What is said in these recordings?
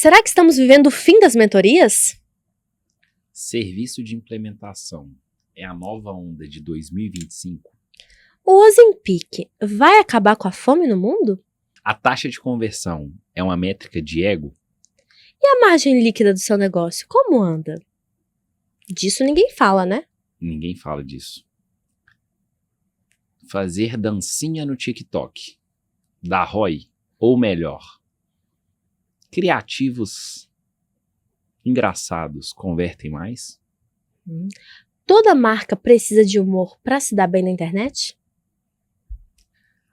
Será que estamos vivendo o fim das mentorias? Serviço de implementação é a nova onda de 2025? O Ozempic vai acabar com a fome no mundo? A taxa de conversão é uma métrica de ego? E a margem líquida do seu negócio, como anda? Disso ninguém fala, né? Ninguém fala disso. Fazer dancinha no TikTok dá ROI ou melhor? Criativos engraçados convertem mais? Toda marca precisa de humor para se dar bem na internet?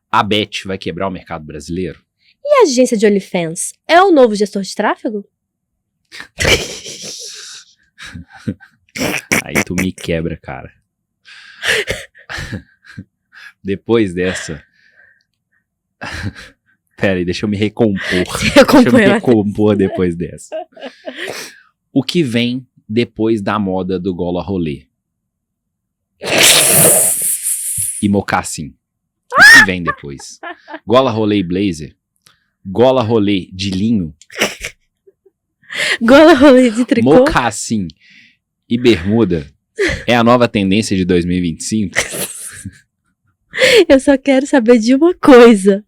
A Bet vai quebrar o mercado brasileiro? E a agência de OnlyFans é o novo gestor de tráfego? Aí tu me quebra, cara. Depois dessa... Pera aí, deixa eu me recompor. Deixa eu me recompor depois dessa. O que vem depois da moda do gola rolê? E mocassim. O que vem depois? Gola rolê e blazer? Gola rolê de linho? Gola rolê de tricô? Mocassim e bermuda é a nova tendência de 2025? Eu só quero saber de uma coisa.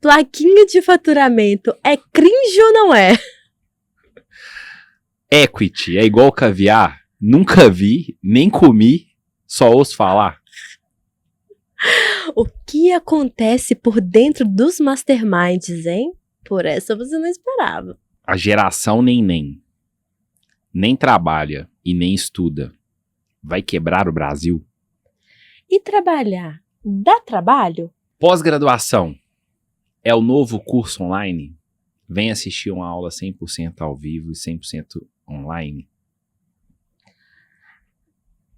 Plaquinha de faturamento é cringe ou não é? Equity é igual caviar? Nunca vi, nem comi, só ouço falar. O que acontece por dentro dos masterminds, hein? Por essa você não esperava. A geração nem trabalha e nem estuda. Vai quebrar o Brasil? E trabalhar dá trabalho? Pós-graduação é o novo curso online? Vem assistir uma aula 100% ao vivo e 100% online.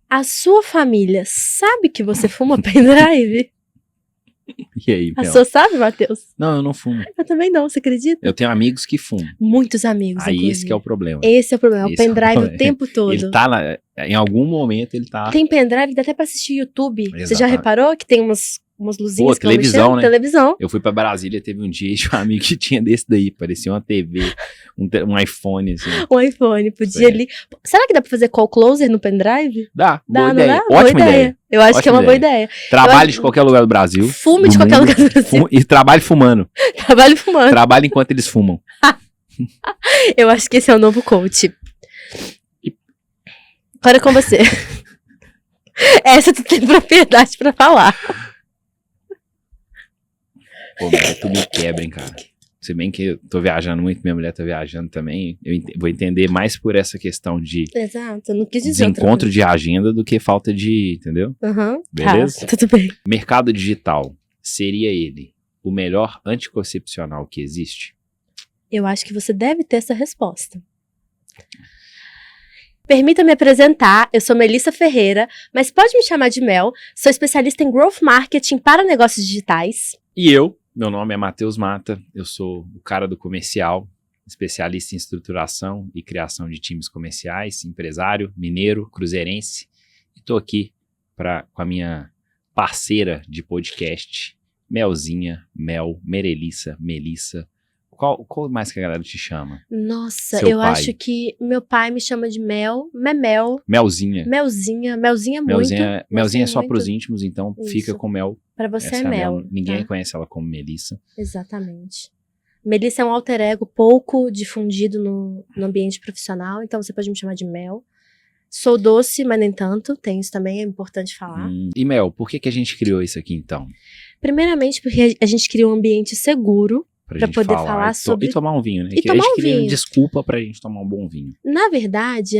A sua família sabe que você fuma pendrive? E aí, A Mel? sua sabe, Matheus? Não, eu não fumo. Eu também não, você acredita? Eu tenho amigos que fumam. Muitos amigos, Aí inclusive. esse que é o problema. Esse é o problema, o Esse é o pendrive problema. o tempo todo. Ele tá lá, em algum momento ele tá... Tem pendrive que dá até pra assistir YouTube. Você já Exatamente. reparou que tem umas luzinhas Pô, que vão televisão, mexendo? né? Televisão. Eu fui pra Brasília, teve um dia e tinha um amigo que tinha desse daí, parecia uma TV, um iPhone, assim. Um iPhone, podia Sim. ali. Será que dá pra fazer call closer no pendrive? Dá, Dá, boa não ideia. dá? Boa Ótima ideia. Eu acho que é Ótima uma boa ideia. Trabalhe acho- de qualquer lugar do Brasil. Fume de do qualquer mundo, lugar do Brasil. E trabalhe fumando. Trabalho fumando. Trabalhe enquanto eles fumam. Eu acho que esse é o novo coach. Agora é com você. Essa tu tem propriedade pra falar. Pô, mas tu me quebra, hein, cara. Se bem que eu tô viajando muito, minha mulher tá viajando também, eu vou entender mais por essa questão de Exato, eu não quis dizer outra desencontro de agenda do que falta de, entendeu? coisa. Aham. Beleza? Tá, tudo bem. Mercado digital, seria ele o melhor anticoncepcional que existe? Eu acho que você deve ter essa resposta. Permita-me apresentar, eu sou Melissa Ferreira, mas pode me chamar de Mel, sou especialista em Growth Marketing para negócios digitais. E eu, meu nome é Matheus Mata, eu sou o cara do comercial, especialista em estruturação e criação de times comerciais, empresário, mineiro, cruzeirense, e tô aqui com a minha parceira de podcast, Melzinha, Mel, Merelissa, Melissa. Qual mais que a galera te chama? Nossa, Seu eu pai. acho que meu pai me chama de Mel, Memel, Melzinha. Melzinha muito. Melzinha é só muito. pros íntimos, então fica Isso. com Mel. Pra você Essa é a Mel. Ninguém tá? conhece ela como Melissa. Exatamente. Melissa é um alter ego pouco difundido no ambiente profissional, então você pode me chamar de Mel. Sou doce, mas nem tanto, tem isso também, é importante falar. E Mel, por que a gente criou isso aqui então? Primeiramente porque a gente cria um ambiente seguro. Pra Gente poder falar sobre- E tomar um vinho, né? E Que a tomar gente um queria vinho. desculpa pra gente tomar um bom vinho. Na verdade,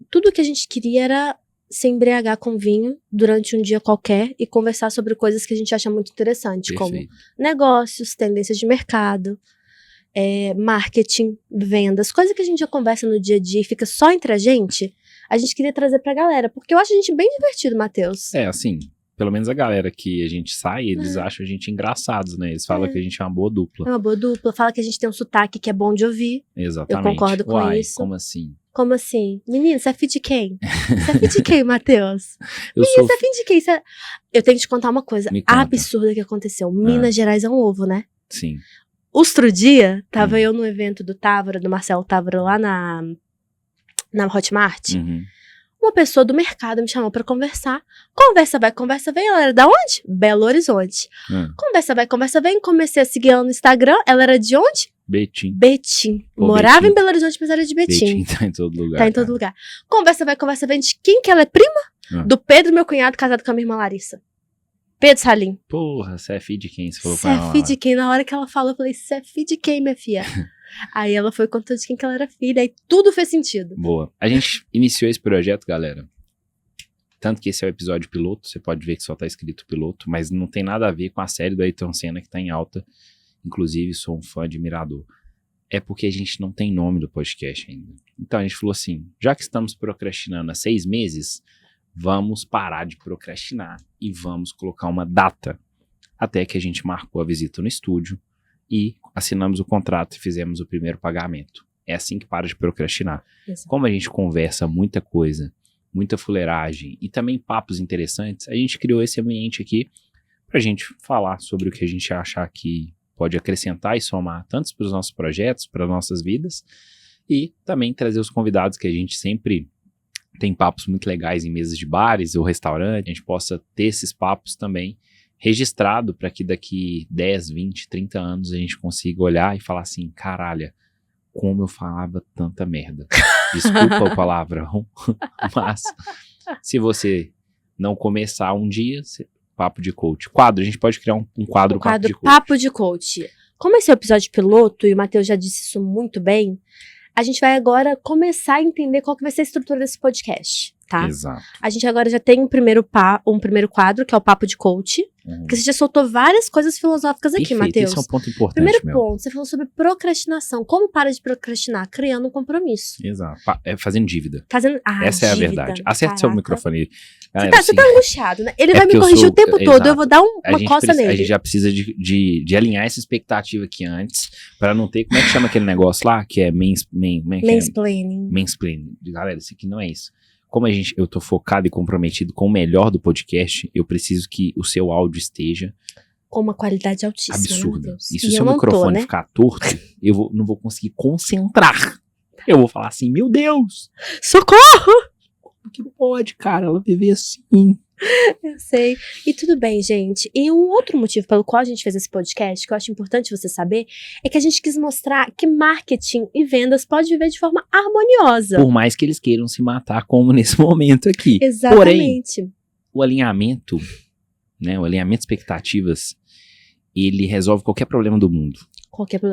tudo que a gente queria era se embriagar com vinho durante um dia qualquer e conversar sobre coisas que a gente acha muito interessante, como Perfeito. negócios, tendências de mercado, marketing, vendas, coisa que a gente já conversa no dia a dia e fica só entre a gente queria trazer pra galera, porque eu acho a gente bem divertido, Matheus. É, assim, pelo menos a galera que a gente sai, eles acham a gente engraçados, né? Eles falam que a gente é uma boa É dupla. uma boa dupla, fala que a gente tem um sotaque que é bom de ouvir. Exatamente. Eu concordo com Uai, isso. como assim? Como assim? Menino, você é filho de quem? Você é filho de quem, Matheus? Eu sou... Você é filho de quem? Eu tenho que te contar uma coisa Me conta. absurda que aconteceu. Minas Gerais é um ovo, né? Sim. Outro dia, tava eu no evento do Távora, do Marcelo Távora, lá na Hotmart. Uma pessoa do mercado me chamou pra conversar. Conversa vai, conversa vem. Ela era da onde? Belo Horizonte. Conversa vai, conversa vem. Comecei a seguir ela no Instagram. Ela era de onde? Betim. Pô, morava Betim. Em Belo Horizonte, mas era de Betim. Betim tá em todo lugar. Tá em todo lugar. Conversa vai, conversa vem. De quem que ela é prima? Do Pedro, meu cunhado, casado com a minha irmã Larissa. Pedro Salim. Porra, você é filho de quem? Você é filho de quem? Na hora que ela falou, eu falei, você é filho de quem, minha filha? Aí ela foi contando de quem que ela era filha, aí tudo fez sentido. Boa. A gente iniciou esse projeto, galera. Tanto que esse é o episódio piloto, você pode ver que só tá escrito piloto, mas não tem nada a ver com a série do Ayrton Senna que tá em alta. Inclusive, sou um fã admirador. É porque a gente não tem nome do podcast ainda. Então a gente falou assim, já que estamos procrastinando há 6 meses, vamos parar de procrastinar e vamos colocar uma data. Até que a gente marcou a visita no estúdio e assinamos o contrato e fizemos o primeiro pagamento. É assim que para de procrastinar. Exato. Como a gente conversa muita coisa, muita fuleiragem e também papos interessantes, a gente criou esse ambiente aqui pra gente falar sobre o que a gente achar que pode acrescentar e somar tanto para os nossos projetos, para nossas vidas, e também trazer os convidados que a gente sempre tem papos muito legais em mesas de bares ou restaurantes, a gente possa ter esses papos também registrado para que daqui 10, 20, 30 anos a gente consiga olhar e falar assim, caralho, como eu falava tanta merda. Desculpa o palavrão, mas se você não começar um dia, papo de coach. Quadro, a gente pode criar um quadro, papo de coach. Como esse é o episódio piloto, e o Matheus já disse isso muito bem, a gente vai agora começar a entender qual que vai ser a estrutura desse podcast, tá? Exato. A gente agora já tem um primeiro quadro, que é o papo de coach, porque você já soltou várias coisas filosóficas aqui, Matheus. Esse é um ponto importante. Primeiro ponto, você falou sobre procrastinação. Como para de procrastinar? Criando um compromisso. Exato. Fazendo dívida. Essa é a verdade. Acerta seu microfone aí. Você tá angustiado, né? Ele vai me corrigir o tempo todo, eu vou dar uma coça nele. A gente já precisa de alinhar essa expectativa aqui antes, pra não ter, como é que chama aquele negócio lá, que é mansplaining. Mansplaining. Galera, isso aqui não é isso. Como eu tô focado e comprometido com o melhor do podcast, eu preciso que o seu áudio esteja com uma qualidade altíssima. Absurda. E se o seu microfone ficar torto, eu não vou conseguir concentrar. Eu vou falar assim, meu Deus! Socorro! Como que pode, cara, ela viver assim? Eu sei. E tudo bem, gente. E um outro motivo pelo qual a gente fez esse podcast, que eu acho importante você saber, é que a gente quis mostrar que marketing e vendas pode viver de forma harmoniosa. Por mais que eles queiram se matar, como nesse momento aqui. Exatamente. Porém, o alinhamento, né, o alinhamento de expectativas, ele resolve qualquer problema do mundo.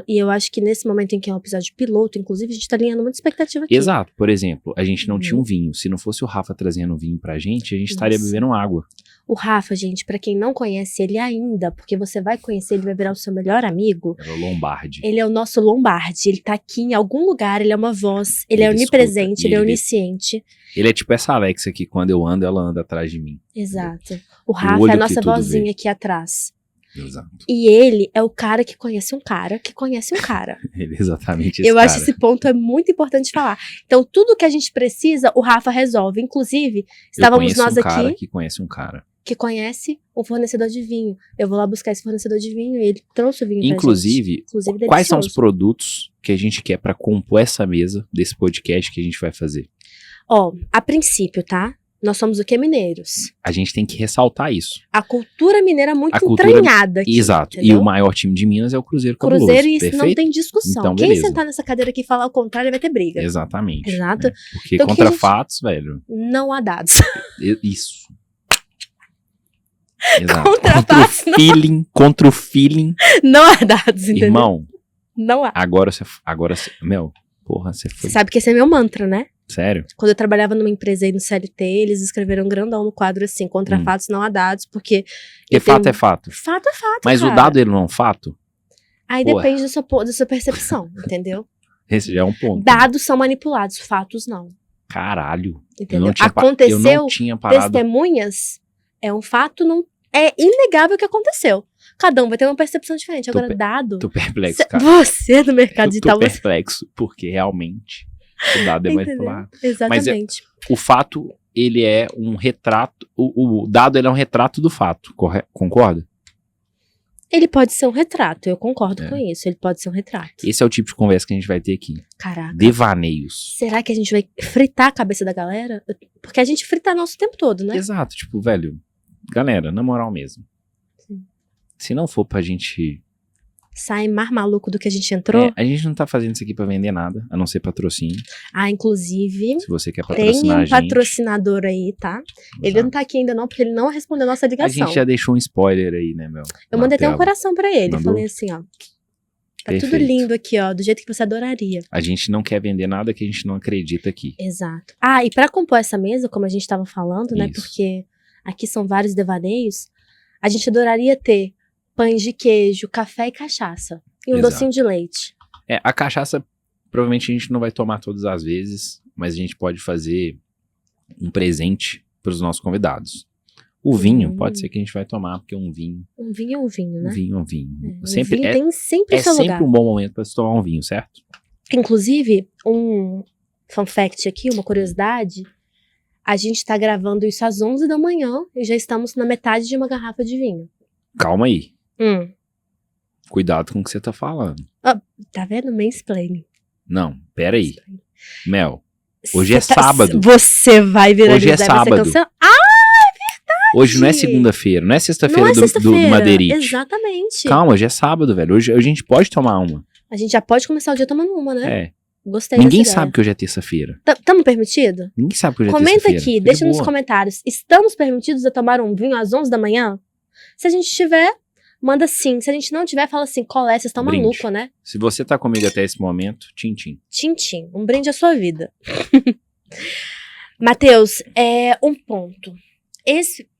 E eu acho que nesse momento em que é um episódio piloto, inclusive, a gente tá alinhando muita expectativa aqui. Exato. Por exemplo, a gente não tinha um vinho. Se não fosse o Rafa trazendo um vinho pra gente, a gente estaria bebendo água. O Rafa, gente, pra quem não conhece ele ainda, porque você vai conhecer, ele vai virar o seu melhor amigo. Era o Lombardi. Ele é o nosso Lombardi. Ele tá aqui em algum lugar, ele é uma voz, ele é onipresente, ele é onisciente. Ele é tipo essa Alexa que quando eu ando, ela anda atrás de mim. Exato. O Rafa é a nossa vozinha aqui atrás. Exato. E ele é o cara que conhece um cara que conhece um cara. Ele é exatamente esse Eu cara. acho esse ponto é muito importante falar. Então, tudo que a gente precisa, o Rafa resolve. Inclusive, estávamos nós aqui... cara que conhece um cara. Que conhece um fornecedor de vinho. Eu vou lá buscar esse fornecedor de vinho e ele trouxe o vinho pra gente. Inclusive, quais são os produtos que a gente quer pra compor essa mesa desse podcast que a gente vai fazer? Ó, a princípio, tá? Nós somos o que? Mineiros. A gente tem que ressaltar isso. A cultura mineira é muito entranhada aqui. Exato. Entendeu? E o maior time de Minas é o Cruzeiro Cabuloso. Cruzeiro, e isso perfeito? não tem discussão. Então, quem beleza. sentar nessa cadeira aqui e falar o contrário vai ter briga. Exatamente. Exato. Né? Porque então, contra fatos, velho... Não há dados. Isso. Exato. Contra o feeling. Não há dados, entendeu? Irmão. Não há. Agora você... Meu, porra, você foi... Você sabe que esse é meu mantra, né? Sério? Quando eu trabalhava numa empresa aí no CLT, eles escreveram grandão no quadro assim, contra fatos não há dados, porque... fato é fato. Fato é fato, mas cara. O dado, ele não é um fato? Aí depende da sua percepção, entendeu? Esse já é um ponto. Dados são manipulados, fatos não. Caralho. Entendeu? Aconteceu, eu não tinha parado. Testemunhas, é um fato, não é inegável que aconteceu. Cada um vai ter uma percepção diferente. Agora, dado... Tô perplexo, cara. Você do mercado digital... Tô perplexo, porque realmente... O dado é manipulado. Exatamente. Mas o fato, ele é um retrato... O dado, ele é um retrato do fato, concorda? Ele pode ser um retrato, eu concordo É. com isso. Ele pode ser um retrato. Esse é o tipo de conversa que a gente vai ter aqui. Caraca. Devaneios. Será que a gente vai fritar a cabeça da galera? Porque a gente frita nosso tempo todo, né? Exato, tipo, velho, galera, na moral mesmo. Sim. Se não for pra gente... Sai mais maluco do que a gente entrou. a gente não tá fazendo isso aqui pra vender nada, a não ser patrocínio. Ah, inclusive, Se você quer tem patrocinar um a gente. patrocinador aí, tá? Ele exato. não tá aqui ainda não, porque ele não respondeu a nossa A ligação. gente já deixou um spoiler aí, né, meu? Eu mandei até um Martelo. coração pra ele. Mandou? Falei assim, ó. Tá tudo Perfeito. lindo aqui, ó, do jeito que você adoraria. A gente não quer vender nada que a gente não acredita aqui. Exato. Ah, e pra compor essa mesa, como a gente tava falando, né? Isso. Porque aqui são vários devaneios, a gente adoraria ter pães de queijo, café e cachaça. E um Exato. docinho de leite. A cachaça, provavelmente a gente não vai tomar todas as vezes, mas a gente pode fazer um presente pros nossos convidados. O vinho, pode ser que a gente vai tomar, porque um vinho, Um vinho é um vinho, né? um vinho é um vinho. É, Sempre, um vinho é tem sempre é seu sempre lugar. um bom momento pra se tomar um vinho, certo? Inclusive, um fun fact aqui, uma curiosidade. A gente tá gravando isso às 11 da manhã e já estamos na metade de uma garrafa de vinho. Calma aí. Cuidado com o que você tá falando. Tá vendo? Mansplaining. Não, pera aí. Mel, Hoje é Você tá- sábado. Você vai viralizar. Hoje é e vai ser sábado. cancelado. hoje não é segunda-feira, não é sexta-feira Não é do sexta-feira. Madeirite. Exatamente. Calma, hoje é sábado, velho. Hoje a gente pode tomar uma. A gente já pode começar o dia tomando uma, né? É. Gostei Ninguém dessa sabe que hoje é terça-feira. ideia. Tamo permitido? Ninguém sabe que hoje é Comenta terça-feira. aqui, Fica deixa de nos boa. comentários. Estamos permitidos a tomar um vinho às 11 da manhã? Se a gente tiver, manda sim. Se a gente não tiver, fala assim, colé, vocês estão Brinde. malucos, né? Se você tá comigo até esse momento, tchim-tchim. Tintim, um brinde à sua vida. Matheus, um ponto.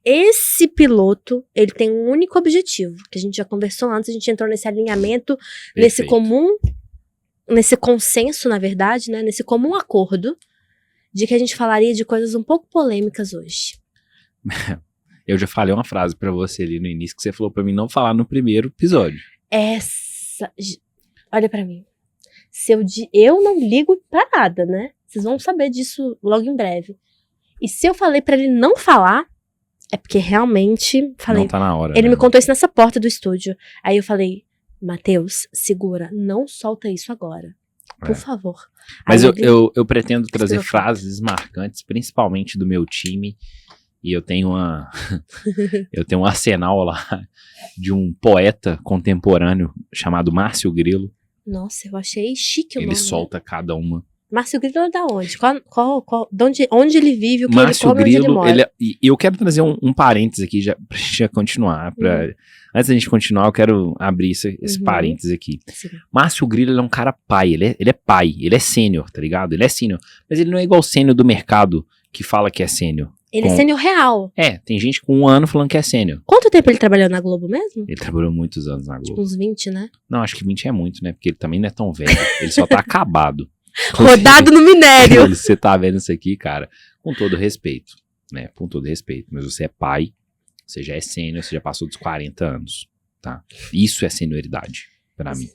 Esse piloto, ele tem um único objetivo, que a gente já conversou antes, a gente entrou nesse alinhamento, nesse Perfeito. comum, nesse consenso, na verdade, né? Nesse comum acordo, de que a gente falaria de coisas um pouco polêmicas hoje. Eu já falei uma frase pra você ali no início que você falou pra mim não falar no primeiro episódio. Olha pra mim. Eu não ligo pra nada, né? Vocês vão saber disso logo em breve. E se eu falei pra ele não falar, é porque realmente falei. Não tá na hora. Ele né? me contou isso nessa porta do estúdio. Aí eu falei, Matheus, segura, não solta isso agora. Por favor. Mas Aí eu pretendo trazer Esperou. frases marcantes, principalmente do meu time. E eu tenho eu tenho um arsenal lá de um poeta contemporâneo chamado Márcio Grilo. Nossa, eu achei chique o Ele nome. Né? solta cada uma. Márcio Grilo é da onde? Onde ele vive, o que Márcio ele come, onde ele Grilo, mora. e eu quero trazer um parênteses aqui já, pra gente já continuar. Antes da gente continuar, eu quero abrir esse Uhum. parênteses aqui. Sim. Márcio Grilo, ele é um cara pai, ele é pai, ele é sênior, tá ligado? Ele é sênior, mas ele não é igual o sênior do mercado que fala que é sênior. Ele é sênior real. Tem gente com 1 ano falando que é sênior. Quanto tempo ele trabalhou na Globo mesmo? Ele trabalhou muitos anos na Tipo Globo. uns 20, né? Não, acho que 20 é muito, né? Porque ele também não é tão velho, ele só tá acabado. Rodado no minério. Você tá vendo isso aqui, cara, com todo respeito, né? Com todo respeito. Mas você é pai, você já é sênior, você já passou dos 40 anos, tá? Isso é senioridade, pra mim.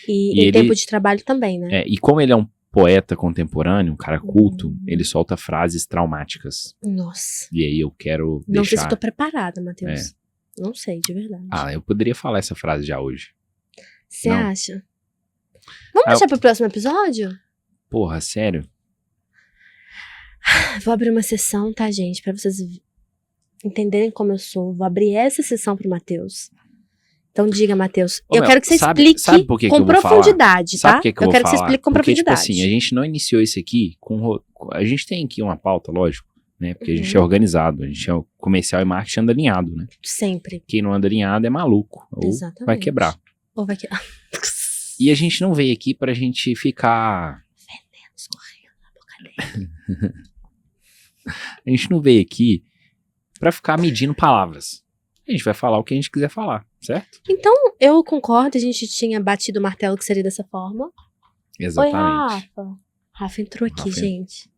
E ele- tempo de trabalho também, né? E como ele é um poeta contemporâneo, um cara culto, ele solta frases traumáticas. Nossa. E aí eu quero Não sei se eu deixar... tô preparada, Matheus. Não sei, de verdade. Eu poderia falar essa frase já hoje. Você não. acha? Vamos deixar pro próximo episódio? Porra, sério? Vou abrir uma sessão, tá, gente? Pra vocês entenderem como eu sou. Vou abrir essa sessão pro Matheus. Então diga, Matheus. Ô, Eu Mel, quero que você explique sabe por que com que eu vou falar? profundidade, Sabe tá? por que que eu vou quero que você falar? explique com Porque, profundidade. tipo assim, a gente não iniciou isso aqui com... A gente tem aqui uma pauta, lógico, né? Porque a gente Uhum. é organizado, a gente é comercial e marketing anda alinhado, né? Sempre. Quem não anda alinhado é maluco. Ou Exatamente. vai quebrar. Ou vai quebrar. E a gente não veio aqui pra gente ficar... Escorrendo na boca dele. A gente não veio aqui pra ficar medindo palavras. A gente vai falar o que a gente quiser falar, certo? Então, eu concordo. A gente tinha batido o martelo que seria dessa forma. Exatamente. Oi, Rafa. Rafa entrou aqui, Rafa. gente.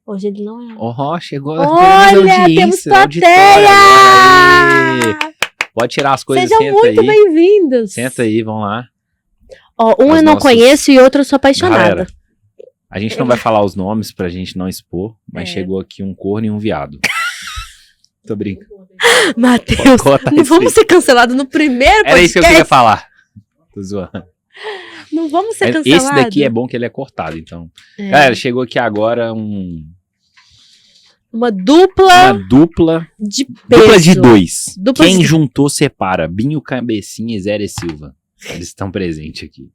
Hoje ele não é. Ó, chegou Olha, grande temos audiência, plateia! auditório, aê! Pode tirar as coisas, Sejam senta muito aí. bem-vindos. Senta aí, vamos lá. Ó, um As eu não nossas- conheço e outro eu sou apaixonada. Galera, a gente não vai falar os nomes pra gente não expor, mas É. chegou aqui um corno e um viado. Tô brincando. Matheus, Corta não isso vamos aí. ser cancelados no primeiro podcast. Era isso que eu queria falar. Tô zoando. Não vamos ser Esse cancelados. daqui é bom que ele é cortado, então. É. Galera, chegou aqui agora Uma dupla uma dupla. de peso. Dupla de dois. Dupla Quem de- juntou, separa. Binho Cabecinha e Zé Silva. Eles estão presentes aqui.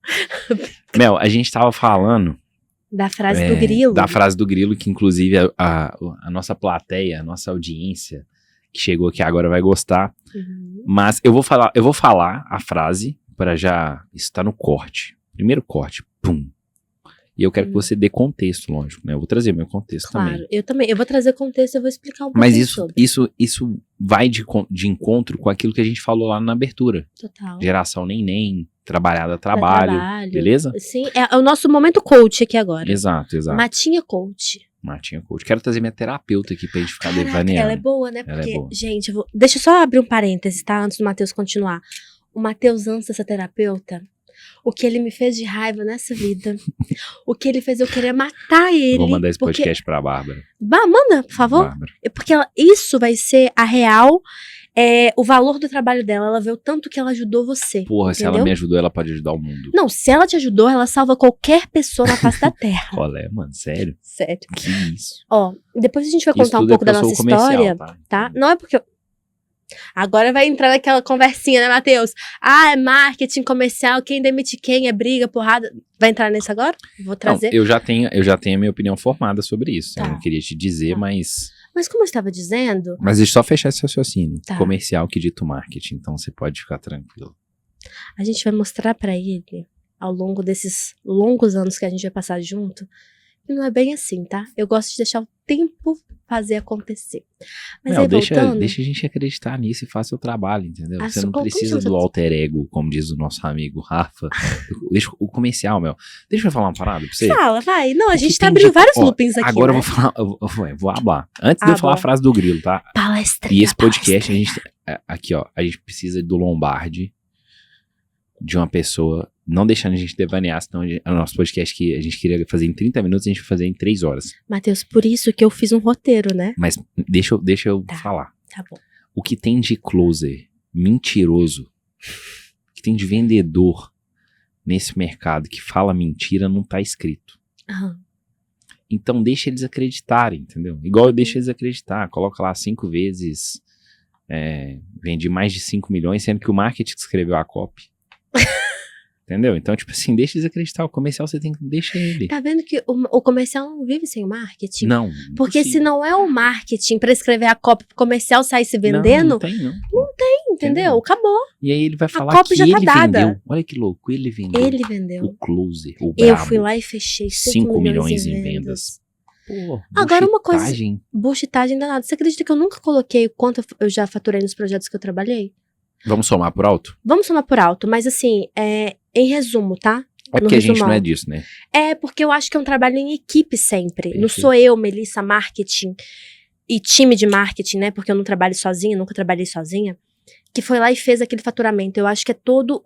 Mel, a gente tava falando Da frase do grilo. da frase do grilo, que inclusive a nossa plateia, a nossa audiência que chegou aqui agora vai gostar. Uhum. Mas eu vou falar a frase para já. Isso tá no corte. Primeiro corte. Pum. E eu quero que você dê contexto, lógico, né? Eu vou trazer meu contexto Claro, também. eu também. Eu vou trazer contexto, eu vou explicar um Mas pouquinho sobre. isso vai de encontro com aquilo que a gente falou lá na abertura. Total. Geração nem, trabalhada Dá trabalho, trabalho. beleza? Sim, é o nosso momento coach aqui agora. Exato. Matinha coach. Martinha Coach. Quero trazer minha terapeuta aqui pra gente ficar Caraca, devaneando. ela é boa, né? Ela é Porque, boa. gente, deixa eu só abrir um parênteses, tá? Antes do Matheus continuar. O Matheus, antes dessa terapeuta, o que ele me fez de raiva nessa vida, o que ele fez eu querer matar ele. Vou mandar esse porque- podcast pra Bárbara. Manda, por favor. Bárbara. Porque isso vai ser a real, o valor do trabalho dela. Ela vê o tanto que ela ajudou você. Porra, se ela entendeu? me ajudou, ela pode ajudar o mundo. Não, se ela te ajudou, ela salva qualquer pessoa na face da Terra. Qual é, mano? Sério? Sério. Que isso? Ó, depois a gente vai Isso contar um tudo pouco da porque eu nossa sou comercial, história, tá? Não é porque agora vai entrar naquela conversinha, né, Matheus? Ah, é marketing comercial, quem demite quem, é briga, porrada. Vai entrar nisso agora? Vou Não, trazer. eu já tenho a minha opinião formada sobre isso. Tá. Eu não queria te dizer, Tá. mas Mas como eu estava dizendo, deixa eu só fechar esse raciocínio. Tá. Comercial que dito marketing, então você pode ficar tranquilo. a gente vai mostrar pra ele, ao longo desses longos anos que a gente vai passar junto, que não é bem assim, tá? Eu gosto de deixar o tempo fazer acontecer. Mas Não, aí, deixa voltando... a gente acreditar nisso e faça o seu trabalho, entendeu? Ah, Você não como precisa chama do seu- alter ego, como diz o nosso amigo Rafa. Deixa o comercial, Mel. Deixa eu falar uma parada pra você. Fala, vai. Não, a O gente que tá tem abrindo de- vários ó, loopings aqui, Agora né? eu vou falar, eu vou hablar. Antes de eu falar a Habla. frase do grilo, tá? Palestra. E esse podcast, aqui ó, a gente precisa do Lombardi, de uma pessoa, não deixando a gente devanear, senão o nosso podcast que a gente queria fazer em 30 minutos, a gente vai fazer em 3 horas. Matheus, por isso que eu fiz um roteiro, né? Mas deixa eu Tá. falar. Tá bom. O que tem de closer mentiroso, o que tem de vendedor nesse mercado que fala mentira, não tá escrito. Aham. Então deixa eles acreditarem, entendeu? Igual eu deixo eles acreditar, coloca lá 5 vezes, vendi mais de 5 milhões, sendo que o marketing escreveu a copy. Entendeu? Então, tipo assim, deixa eles acreditar. O comercial você tem que deixar ele. Tá vendo que o comercial não vive sem o marketing? Não. Porque se impossível. não é o marketing pra escrever a cópia pro comercial sair se Não, vendendo, não tem, não. entendeu? entendeu? Acabou. E aí ele vai falar copy que já tá ele dada. vendeu. Olha que louco, ele vendeu. Ele vendeu. O closer, o Eu brabo. fui lá e fechei 5 milhões em vendas. vendas. Pô, Agora uma coisa- buchitagem. Buchitagem danada. Você acredita que eu nunca coloquei o quanto eu já faturei nos projetos que eu trabalhei? Vamos somar por alto? Vamos somar por alto, mas assim, em resumo, tá? É porque a gente resumão. não é disso, né? É porque eu acho que é um trabalho em equipe sempre. Não Perfeito. sou eu, Melissa, marketing e time de marketing, né? Porque eu não trabalho sozinha, nunca trabalhei sozinha. Que foi lá e fez aquele faturamento. Eu acho que é todo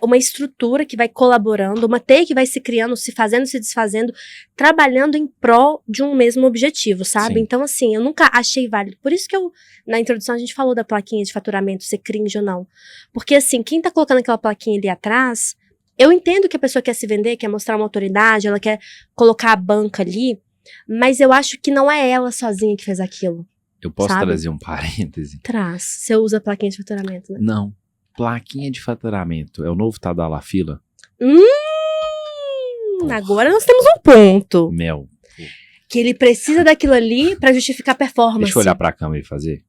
uma estrutura que vai colaborando, uma teia que vai se criando, se fazendo, se desfazendo, trabalhando em prol de um mesmo objetivo, sabe? Sim. Então, assim, eu nunca achei válido. Por isso que na introdução, a gente falou da plaquinha de faturamento, ser cringe ou não. Porque, assim, quem tá colocando aquela plaquinha ali atrás, eu entendo que a pessoa quer se vender, quer mostrar uma autoridade, ela quer colocar a banca ali, mas eu acho que não é ela sozinha que fez aquilo. Eu posso Sabe? trazer um parêntese? Traz. Você usa a plaquinha de faturamento, né? Não. Plaquinha de faturamento. É o novo Tadala Fila? Porra. Agora nós temos um ponto. Mel. Que ele precisa daquilo ali pra justificar a performance. Deixa eu olhar pra câmera e fazer.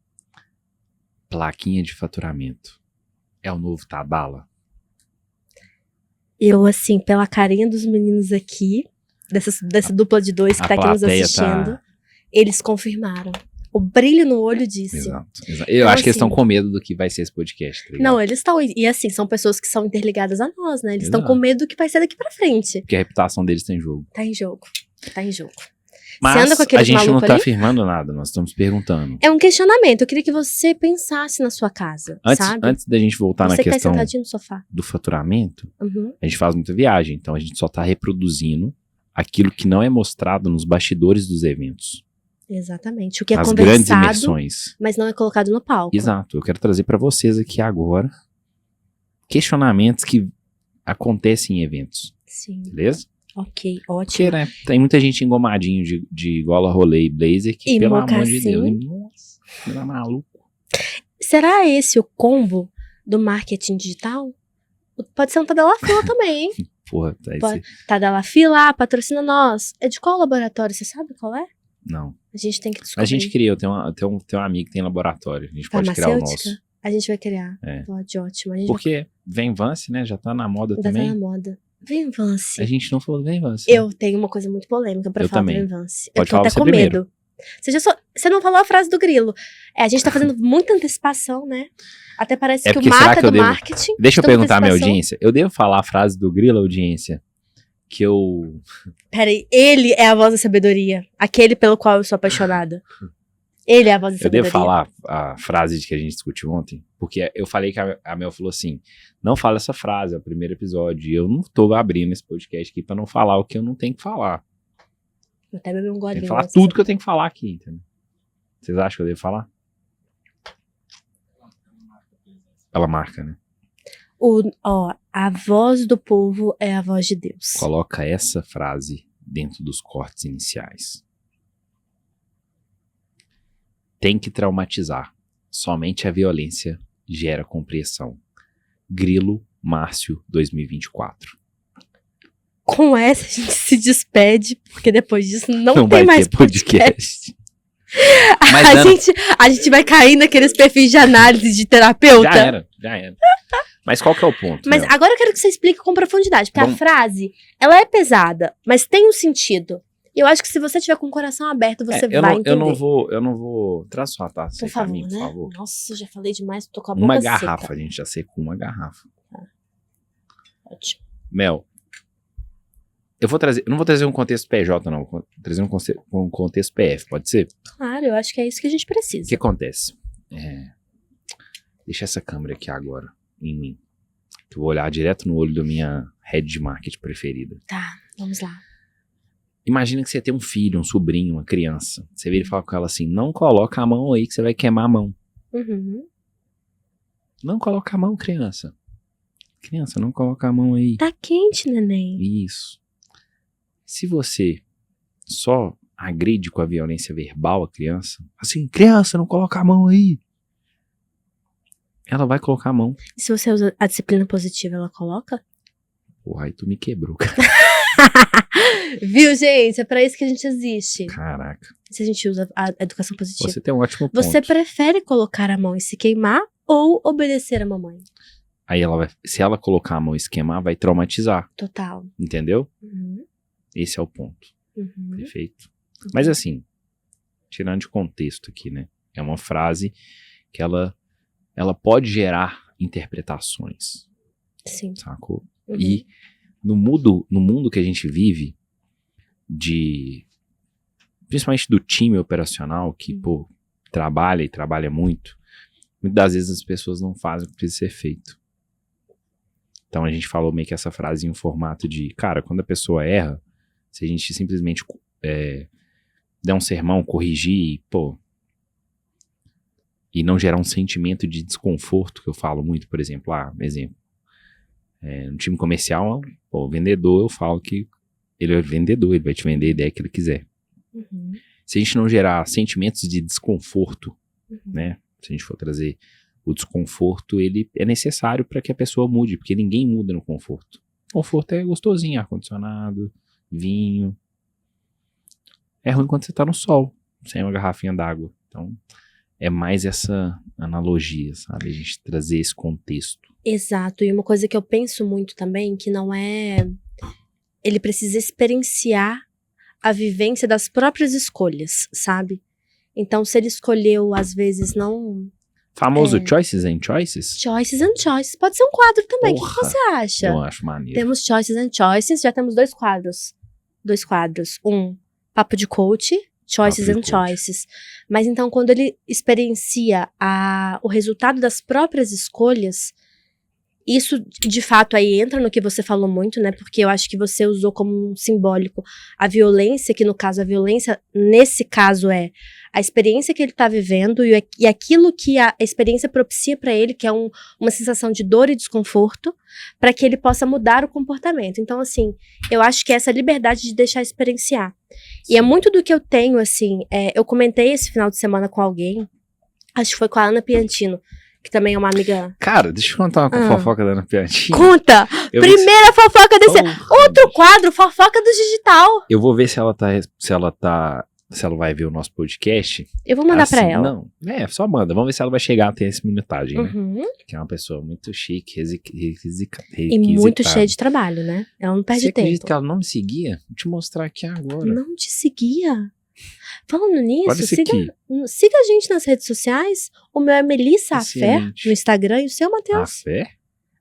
Plaquinha de faturamento. É o novo Tadala? Eu, assim, pela carinha dos meninos aqui, dessa dupla de dois que A tá aqui nos plateia assistindo, tá- eles confirmaram. O brilho no olho disse. Exato. Eu Então, acho que eles assim- estão com medo do que vai ser esse podcast. Tá ligado? Não, eles estão. E assim, são pessoas que são interligadas a nós, né? Eles estão Exato. com medo do que vai ser daqui pra frente. Porque a reputação deles tem jogo. Tá em jogo. Tá em jogo. Mas anda com a aqueles gente não malucos tá ali? afirmando nada, nós estamos perguntando. É um questionamento. Eu queria que você pensasse na sua casa, sabe? Antes da gente voltar você na que tá questão sentadinho no sofá. do faturamento, Uhum. a gente faz muita viagem, então a gente só tá reproduzindo aquilo que não é mostrado nos bastidores dos eventos. Exatamente. O que é As grandes conversado, imersões. mas não é colocado no palco. Exato. Eu quero trazer para vocês aqui agora questionamentos que acontecem em eventos. Sim. Beleza? Ok, Porque, ótimo. né, tem muita gente engomadinho de gola rolê e blazer que, E pelo amor de mocassim. Deus, nossa, você tá maluco. Será esse o combo do marketing digital? Pode ser um Tadela Fila também, hein? Porra, tá Pode- esse... Tadela Fila, patrocina nós. É de qual laboratório? Você sabe qual é? Não. A gente tem que descobrir. A gente cria, eu tenho um amigo que tem laboratório. A gente pode criar o Farmacêutica? nosso. A gente vai criar. É. Pode, ótimo. A gente Porque vem Vance, né? Já tá na moda vai... Ainda tá também. na moda. Vem, Vance. A gente não falou do Vem Vance. Eu tenho uma coisa muito polêmica pra Eu falar também. do Vem Vance. Pode Eu tô falar até você com primeiro. medo. Você não falou a frase do grilo. A gente tá fazendo muita antecipação, né? Até parece É que o porque será mapa que eu do devo- marketing... Deixa eu toda perguntar à minha antecipação. audiência. Eu devo falar a frase do Grilo, audiência? Que eu... Peraí, ele é a voz da sabedoria. Aquele pelo qual eu sou apaixonada. Ele é a voz da Eu sabedoria. devo falar a frase de que a gente discutiu ontem? Porque eu falei que a Mel falou assim, não fala essa frase, é o primeiro episódio. E eu não tô abrindo esse podcast aqui pra não falar o que eu não tenho que falar. Eu até bebi um Tem golinho. que falar antes. tudo que eu tenho que falar aqui, entendeu? Vocês acham que eu devo falar? Ela marca, né? A voz do povo é a voz de Deus. Coloca essa frase dentro dos cortes iniciais. Tem que traumatizar. Somente a violência gera compreensão. Grilo, Márcio, 2024. Com essa a gente se despede, porque depois disso não Não tem vai mais ter podcast. Mas A Ana, gente vai cair naqueles perfis de análise de terapeuta. já era. Mas qual que é o ponto? Mas Mel? agora eu quero que você explique com profundidade, porque Vamos- a frase, ela é pesada, mas tem um sentido. E eu acho que se você tiver com o coração aberto, você eu vai não, entender. eu não vou... Traz sua taça Por aí pra favor, mim, por né? favor. Nossa, eu já falei demais, tô com a boca Uma seca. garrafa, a gente já secou uma garrafa. Ótimo. Mel, eu não vou trazer um contexto PJ, não. Vou trazer um contexto PF, pode ser? Claro, eu acho que é isso que a gente O precisa. que acontece? Deixa essa câmera aqui agora, em mim. Que eu vou olhar direto no olho da minha head de marketing preferida. Tá, vamos lá. Imagina que você tem um filho, um sobrinho, uma criança. Você vira e fala com ela assim, não coloca a mão aí que você vai queimar a mão. Uhum. Não coloca a mão, criança. Criança, não coloca a mão aí. Tá quente, neném. Isso. Se você só agride com a violência verbal a criança, assim, criança, não coloca a mão aí. Ela vai colocar a mão. E se você usa a disciplina positiva, ela coloca? Porra, aí tu me quebrou, cara. Viu, gente? É pra isso que a gente existe. Caraca. Se a gente usa a educação positiva. Você tem um ótimo ponto. Você prefere colocar a mão e se queimar ou obedecer a mamãe? Aí ela vai, se ela colocar a mão e esquemar, vai traumatizar, Total. entendeu? Uhum. Esse é o ponto. Uhum. Perfeito. Mas assim, tirando de contexto aqui, né? É uma frase que ela pode gerar interpretações, Sim. sacou? Uhum. E no mundo que a gente vive, principalmente do time operacional, que, pô, trabalha e trabalha muito, muitas das vezes as pessoas não fazem o que precisa ser feito. Então a gente falou meio que essa frase em um formato de, cara, quando a pessoa erra, se a gente simplesmente der um sermão, corrigir, pô, e não gerar um sentimento de desconforto, que eu falo muito, por exemplo, no time comercial, pô, o vendedor, eu falo que ele é vendedor, ele vai te vender a ideia que ele quiser. Uhum. Se a gente não gerar sentimentos de desconforto, Uhum. né, se a gente for trazer o desconforto, ele é necessário para que a pessoa mude, porque ninguém muda no conforto. Conforto é gostosinho, ar-condicionado, vinho. É ruim quando você tá no sol, sem uma garrafinha d'água. Então, é mais essa analogia, sabe? A gente trazer esse contexto. Exato. E uma coisa que eu penso muito também, que não é... Ele precisa experienciar a vivência das próprias escolhas, sabe? Então, se ele escolheu, às vezes, não... Famoso Choices and Choices? Choices and Choices. Pode ser um quadro também. O que Porra, você acha? Eu acho maneiro. Temos Choices and Choices. Já temos dois quadros. Um, Papo de Coach. Choices Papo and de coach. Choices. Mas então, quando ele experiencia o resultado das próprias escolhas, isso, de fato, aí entra no que você falou muito, né? Porque eu acho que você usou como um simbólico a violência, que no caso, a violência, nesse caso, é a experiência que ele tá vivendo e aquilo que a experiência propicia pra ele, que é uma sensação de dor e desconforto, pra que ele possa mudar o comportamento. Então, assim, eu acho que é essa liberdade de deixar experienciar. E é muito do que eu tenho, assim, eu comentei esse final de semana com alguém, acho que foi com a Ana Piantino, que também é uma amiga... Cara, deixa eu contar uma fofoca da Ana Piantino. Conta! Primeira fofoca desse... Outro bicho. quadro, fofoca do digital. Eu vou ver se ela vai ver o nosso podcast. Eu vou mandar pra ela. Não, só manda. Vamos ver se ela vai chegar até essa minutagem, né? Uhum. Que é uma pessoa muito chique, E muito cheia de trabalho, né? Ela não perde Você acredita tempo. que ela não me seguia? Vou te mostrar aqui agora. Não te seguia? Falando Olha nisso, esse aqui. siga a gente nas redes sociais. O meu é Melissa Afé, Excelente. no Instagram, e o seu, A Matheus? fé?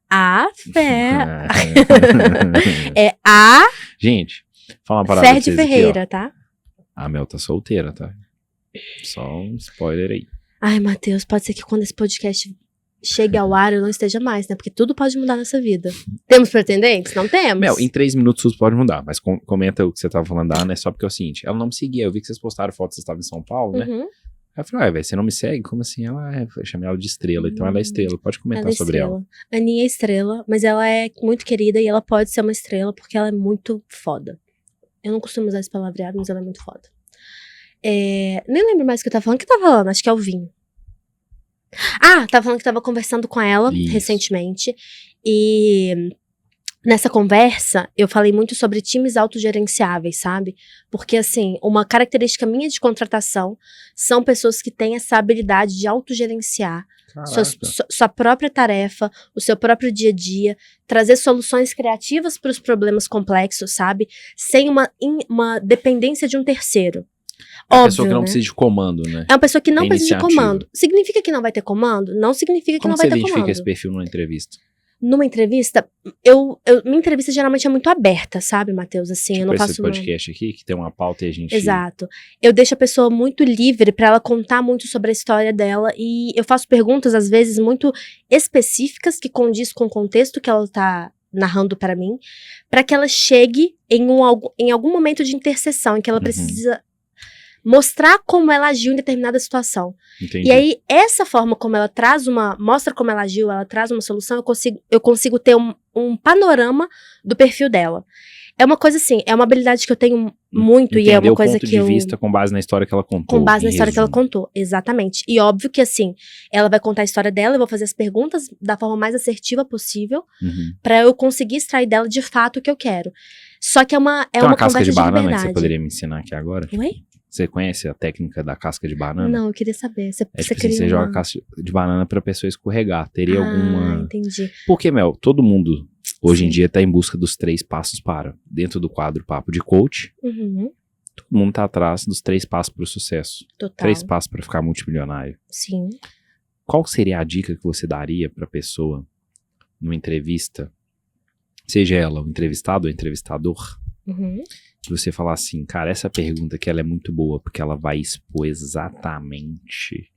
A Fé. É a Gente, fala uma parada Fé pra de vocês aqui, Ferreira, tá? ó. A Mel tá solteira, tá? Só um spoiler aí. Ai, Matheus, pode ser que quando esse podcast chegue ao ar eu não esteja mais, né? Porque tudo pode mudar nessa vida. Temos pretendentes? Não temos. Mel, em 3 minutos tudo pode mudar, mas comenta o que você tava falando da Ana, é só porque é o seguinte, ela não me seguia, eu vi que vocês postaram fotos, vocês estavam em São Paulo, né? Uhum. Aí eu falei, velho, você não me segue? Como assim? Eu chamei ela de estrela, então ela é estrela, pode comentar Ela é sobre estrela. Aninha é estrela, mas ela é muito querida e ela pode ser uma estrela porque ela é muito foda. Eu não costumo usar esse palavreado, mas ela é muito foda. Nem lembro mais o que eu tava falando. O que eu tava falando? Acho que é o vinho. Tava falando que tava conversando com ela Isso. recentemente. E nessa conversa, eu falei muito sobre times autogerenciáveis, sabe? Porque, assim, uma característica minha de contratação são pessoas que têm essa habilidade de autogerenciar sua própria tarefa, o seu próprio dia a dia, trazer soluções criativas para os problemas complexos, sabe? Sem uma dependência de um terceiro. É uma Óbvio, pessoa que não né? precisa de comando, né? É uma pessoa que não Tem precisa de iniciativa. comando. Significa que não vai ter comando? Não significa que Como não você vai ter identifica comando. esse perfil numa entrevista? Numa entrevista, minha entrevista geralmente é muito aberta, sabe, Matheus? Assim, eu não esse faço podcast aqui, que tem uma pauta e a gente... Exato. Eu deixo a pessoa muito livre pra ela contar muito sobre a história dela e eu faço perguntas, às vezes, muito específicas que condiz com o contexto que ela tá narrando pra mim, pra que ela chegue em algum momento de interseção, em que ela precisa mostrar como ela agiu em determinada situação. Entendi. E aí, essa forma como ela mostra como ela agiu, ela traz uma solução, eu consigo ter um panorama do perfil dela. É uma coisa assim, é uma habilidade que eu tenho muito e é uma coisa que o ponto de vista com base na história que ela contou. Com base na história que ela contou, exatamente. E óbvio que assim, ela vai contar a história dela, eu vou fazer as perguntas da forma mais assertiva possível, pra eu conseguir extrair dela de fato o que eu quero. Só que é uma casca conversa de banana liberdade. que você poderia me ensinar aqui agora? Oi? Você conhece a técnica da casca de banana? Não, eu queria saber. Você Tipo assim, queria você joga a casca de banana pra pessoa escorregar. Teria alguma... entendi. Porque, Mel, todo mundo hoje em Sim. dia tá em busca dos 3 passos para. Dentro do quadro Papo de Coach, Uhum, todo mundo tá atrás dos 3 passos pro sucesso. total. 3 passos pra ficar multimilionário. Sim. Qual seria a dica que você daria pra pessoa numa entrevista, seja ela o entrevistado ou entrevistador, Uhum. que você falar assim, cara, essa pergunta aqui ela é muito boa, porque ela vai expor exatamente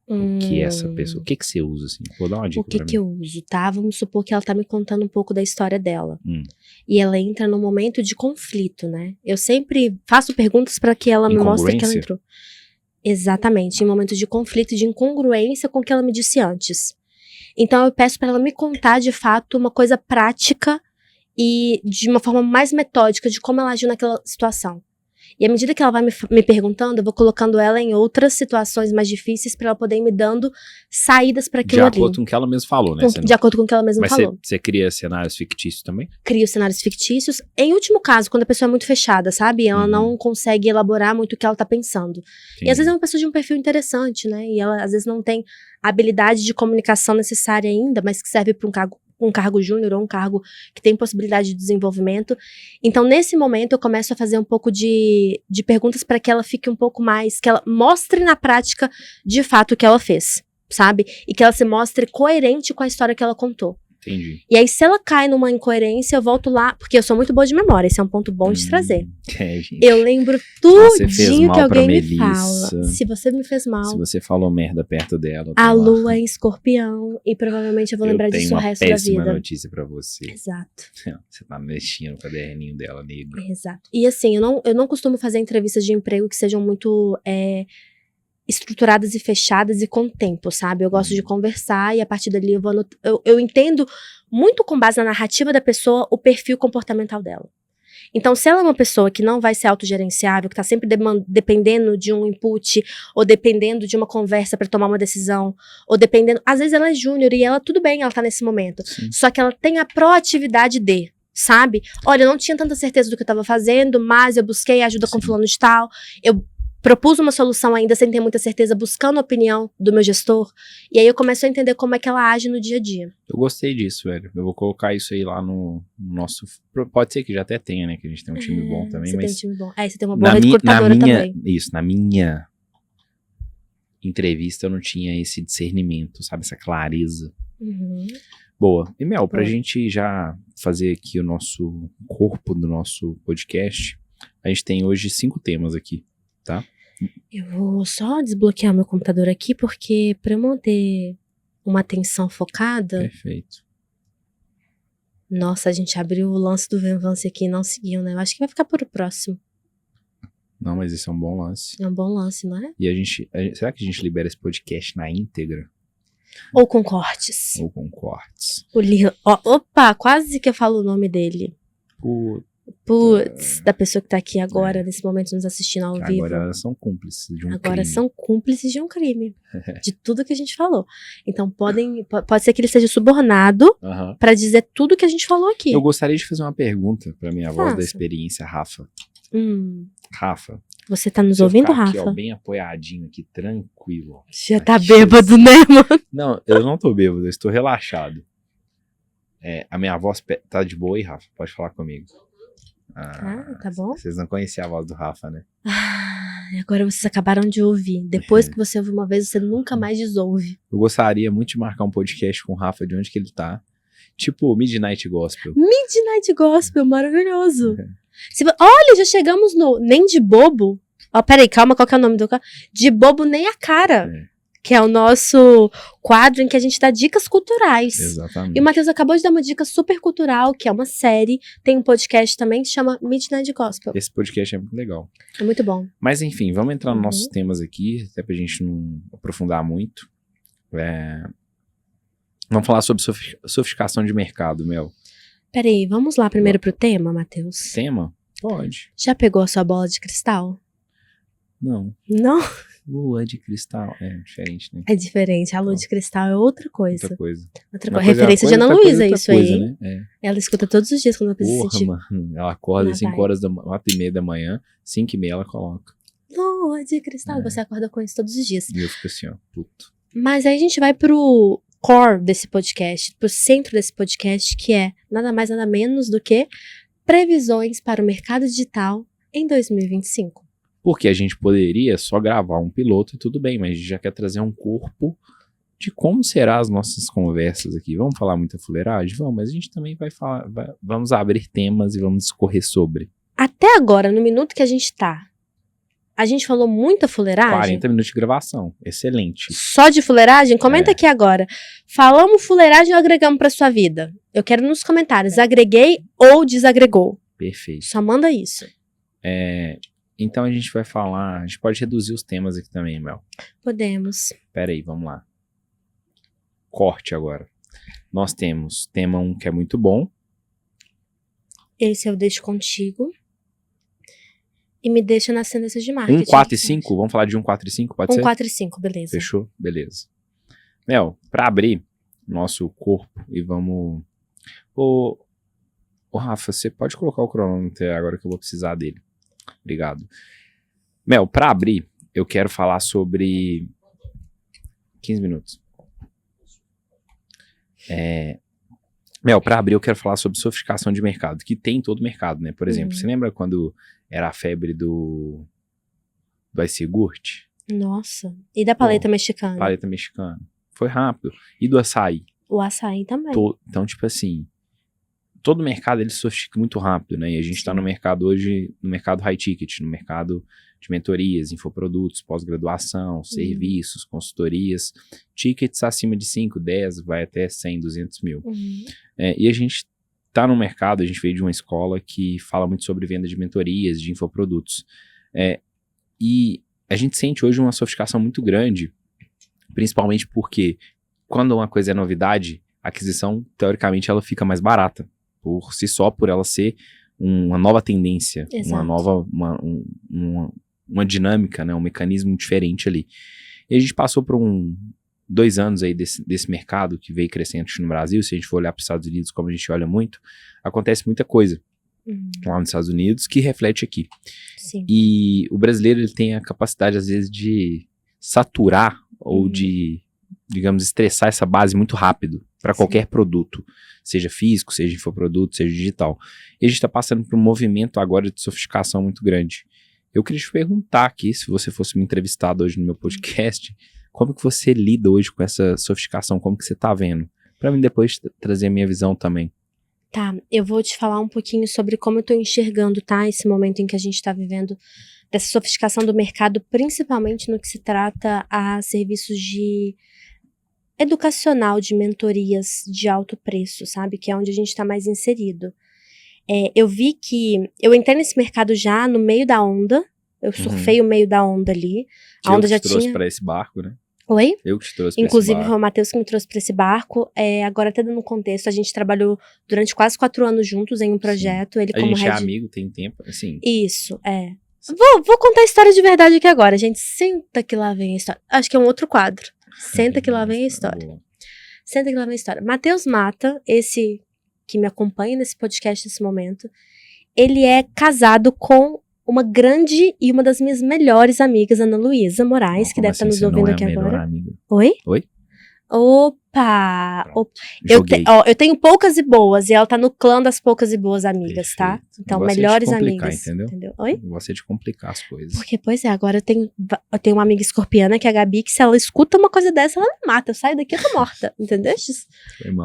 o que essa pessoa... O que você usa, assim? Vou dar uma dica O que pra mim. que eu uso, tá? Vamos supor que ela tá me contando um pouco da história dela. Hum. E ela entra num momento de conflito, né? Eu sempre faço perguntas pra que ela me mostre que ela Incongruência? entrou. Exatamente, em momentos de conflito, de incongruência com o que ela me disse antes. Então eu peço pra ela me contar, de fato, uma coisa prática e de uma forma mais metódica de como ela agiu naquela situação. E à medida que ela vai me perguntando, eu vou colocando ela em outras situações mais difíceis pra ela poder ir me dando saídas pra De aquilo ali. acordo com o que ela mesma falou, né? De acordo com o que ela mesma Mas falou. você cria cenários fictícios também? Crio cenários fictícios. Em último caso, quando a pessoa é muito fechada, sabe? Ela não consegue elaborar muito o que ela tá pensando. E às vezes é uma pessoa de um perfil interessante, né? E ela às vezes não tem a habilidade de comunicação necessária ainda, mas que serve para um cargo júnior ou um cargo que tem possibilidade de desenvolvimento. Então, nesse momento, eu começo a fazer um pouco de perguntas para que ela fique um pouco mais, que ela mostre na prática, de fato, o que ela fez, sabe? E que ela se mostre coerente com a história que ela contou. Entendi. E aí, se ela cai numa incoerência, eu volto lá, porque eu sou muito boa de memória, esse é um ponto bom de trazer. Gente. Eu lembro Você fez tudinho mal que alguém pra me Melissa. fala. Se você me fez mal, Se você falou merda perto dela, a tá lá. lua é em escorpião, e provavelmente eu vou lembrar disso o resto da Eu tenho uma péssima vida. notícia pra você. Exato, Você tá mexendo no caderninho dela, nego. exato. E assim, eu não costumo fazer entrevistas de emprego que sejam muito estruturadas e fechadas e com tempo, sabe? Eu gosto de conversar e a partir dali eu entendo muito com base na narrativa da pessoa o perfil comportamental dela. Então, se ela é uma pessoa que não vai ser autogerenciável, que tá sempre dependendo de um input, ou dependendo de uma conversa para tomar uma decisão, ou dependendo... Às vezes ela é júnior e ela, tudo bem, ela tá nesse momento. Sim. Só que ela tem a proatividade de, sabe? Olha, eu não tinha tanta certeza do que eu tava fazendo, mas eu busquei ajuda com Sim. fulano de tal, eu propus uma solução ainda sem ter muita certeza, buscando a opinião do meu gestor, e aí eu começo a entender como é que ela age no dia a dia. Eu gostei disso, velho. Eu vou colocar isso aí lá no nosso... Pode ser que já até tenha, né? Que a gente tem um time bom também, Você mas... tem um time bom. Você tem uma boa recrutadora também. Isso, na minha entrevista eu não tinha esse discernimento, sabe? Essa clareza. Uhum. Boa. E, Mel, pra Boa. gente já fazer aqui o nosso corpo do nosso podcast, a gente tem hoje 5 temas aqui, tá? Eu vou só desbloquear meu computador aqui, porque pra eu manter uma atenção focada... Perfeito. Nossa, a gente abriu o lance do Venvance aqui e não seguiu, né? Eu acho que vai ficar por o próximo. Não, mas esse é um bom lance. É um bom lance, não é? E será que a gente libera esse podcast na íntegra? Ou com cortes. Ou com cortes? Opa, quase que eu falo o nome dele. Putz, da pessoa que tá aqui agora, nesse momento, nos assistindo ao vivo. Agora elas são cúmplices de um Agora crime. são cúmplices de um crime. De tudo que a gente falou. Então pode ser que ele seja subornado Aham. pra dizer tudo que a gente falou aqui. Eu gostaria de fazer uma pergunta pra minha voz da Faça. experiência, Rafa. Rafa, Você tá nos se eu ouvindo, ficar aqui, Rafa? ó, bem apoiadinho aqui, tranquilo. Já tá Aqui, bêbado, né, mano? Não, eu não tô bêbado, eu estou relaxado. A minha voz tá de boa aí, Rafa? Pode falar comigo. Tá bom. Vocês não conheciam a voz do Rafa, né? Agora vocês acabaram de ouvir. Depois que você ouve uma vez, você nunca mais desouve. Eu gostaria muito de marcar um podcast com o Rafa, de onde que ele tá. Tipo Midnight Gospel. Midnight Gospel, maravilhoso. Olha, já chegamos no Nem de Bobo. Ó, peraí, calma, qual que é o nome do cara? De Bobo Nem a Cara. Que é o nosso quadro em que a gente dá dicas culturais. Exatamente. E o Matheus acabou de dar uma dica super cultural, que é uma série. Tem um podcast também que chama Midnight Gospel. Esse podcast é muito legal. É muito bom. Mas enfim, vamos entrar nos nossos temas aqui, até pra gente não aprofundar muito. Vamos falar sobre sofisticação de mercado, Mel. Peraí, vamos lá primeiro pro tema, Matheus? Tema? Pode. Já pegou a sua bola de cristal? Não. Não? Lua de cristal. É diferente, né? É diferente. A lua de cristal é outra coisa. Outra coisa. Outra Uma coisa. Referência de Ana outra coisa, Luísa, outra isso coisa, aí. Né? Ela escuta todos os dias quando ela precisa Porra, sentir. mano. Ela acorda Na 5 vibe. horas, 4h30 da manhã, 5h30 ela coloca. Lua de cristal. Você acorda com isso todos os dias. E eu fico assim, ó, puto. Mas aí a gente vai pro core desse podcast, pro centro desse podcast, que é nada mais, nada menos do que previsões para o mercado digital em 2025. Porque a gente poderia só gravar um piloto e tudo bem, mas a gente já quer trazer um corpo de como serão as nossas conversas aqui. Vamos falar muita fuleiragem? Vamos, mas a gente também vai falar, vamos abrir temas e vamos discorrer sobre. Até agora, no minuto que a gente tá, a gente falou muita fuleiragem? 40 minutos de gravação, excelente. Só de fuleiragem? Comenta aqui agora. Falamos fuleiragem ou agregamos pra sua vida? Eu quero nos comentários, agreguei ou desagregou. Perfeito. Só manda isso. Então a gente vai falar, a gente pode reduzir os temas aqui também, Mel. Podemos. Pera aí, vamos lá. Corte agora. Nós temos tema 1 que é muito bom. Esse eu deixo contigo. E me deixa nas tendências de marketing. 1, 4 e 5, vamos falar de 1, 4 e 5, pode ser? 1, 4 e 5, beleza. Fechou? Beleza. Mel, pra abrir nosso corpo e vamos... Ô, Rafa, você pode colocar o cronômetro agora que eu vou precisar dele. Obrigado. Mel, pra abrir, eu quero falar sobre... 15 minutos. Mel, pra abrir eu quero falar sobre sofisticação de mercado, que tem em todo mercado, né? Por exemplo, você lembra quando era a febre do iogurte? Nossa. E da paleta mexicana? Paleta mexicana. Foi rápido. E do açaí? O açaí também. Então, tipo assim, todo mercado ele se sofistica muito rápido, né? E a gente está no mercado hoje, no mercado high ticket, no mercado de mentorias, infoprodutos, pós-graduação, serviços, consultorias, tickets acima de 5, 10, vai até 100, 200 mil. E a gente está no mercado, a gente veio de uma escola que fala muito sobre venda de mentorias, de infoprodutos. E a gente sente hoje uma sofisticação muito grande, principalmente porque quando uma coisa é novidade, a aquisição, teoricamente, ela fica mais barata, por si só, por ela ser uma nova tendência, uma nova, uma dinâmica, né, um mecanismo diferente ali. E a gente passou por 2 anos aí desse mercado que veio crescendo no Brasil. Se a gente for olhar para os Estados Unidos, como a gente olha muito, acontece muita coisa lá nos Estados Unidos que reflete aqui. Sim. E o brasileiro ele tem a capacidade, às vezes, de saturar ou de, digamos, estressar essa base muito rápido para qualquer produto, seja físico, seja infoproduto, seja digital. E a gente está passando por um movimento agora de sofisticação muito grande. Eu queria te perguntar aqui, se você fosse me entrevistado hoje no meu podcast, como que você lida hoje com essa sofisticação, como que você tá vendo? Para mim depois trazer a minha visão também. Tá, eu vou te falar um pouquinho sobre como eu tô enxergando, tá, esse momento em que a gente tá vivendo, dessa sofisticação do mercado, principalmente no que se trata a serviços de educacional, de mentorias de alto preço, sabe, que é onde a gente tá mais inserido. Eu vi que eu entrei nesse mercado já no meio da onda, eu surfei o meio da onda ali, a onda já tinha... Eu te trouxe pra esse barco, né? Oi? Eu que te trouxe pra Inclusive, esse barco. foi o Matheus que me trouxe pra esse barco. Agora, até dando um contexto, a gente trabalhou durante quase 4 anos juntos em um projeto. Ele a como gente head... é amigo, tem tempo, assim. Isso, Vou contar a história de verdade aqui agora, gente. Senta que lá vem a história. Acho que é um outro quadro. Senta que lá vem a história. Senta que lá vem a história. Matheus Mata, esse que me acompanha nesse podcast nesse momento, ele é casado com uma grande e uma das minhas melhores amigas, Ana Luísa Moraes, que deve estar nos ouvindo aqui agora. Amiga? Oi? Oi? Opa! Joguei. Eu tenho poucas e boas, e ela tá no clã das poucas e boas amigas, tá? Então, melhores amigas. Entendeu? Oi? Eu gosto de complicar as coisas. Porque, pois é, agora eu tenho uma amiga escorpiana, que é a Gabi, que se ela escuta uma coisa dessa, ela me mata. Eu saio daqui, eu tô morta. Entendeu?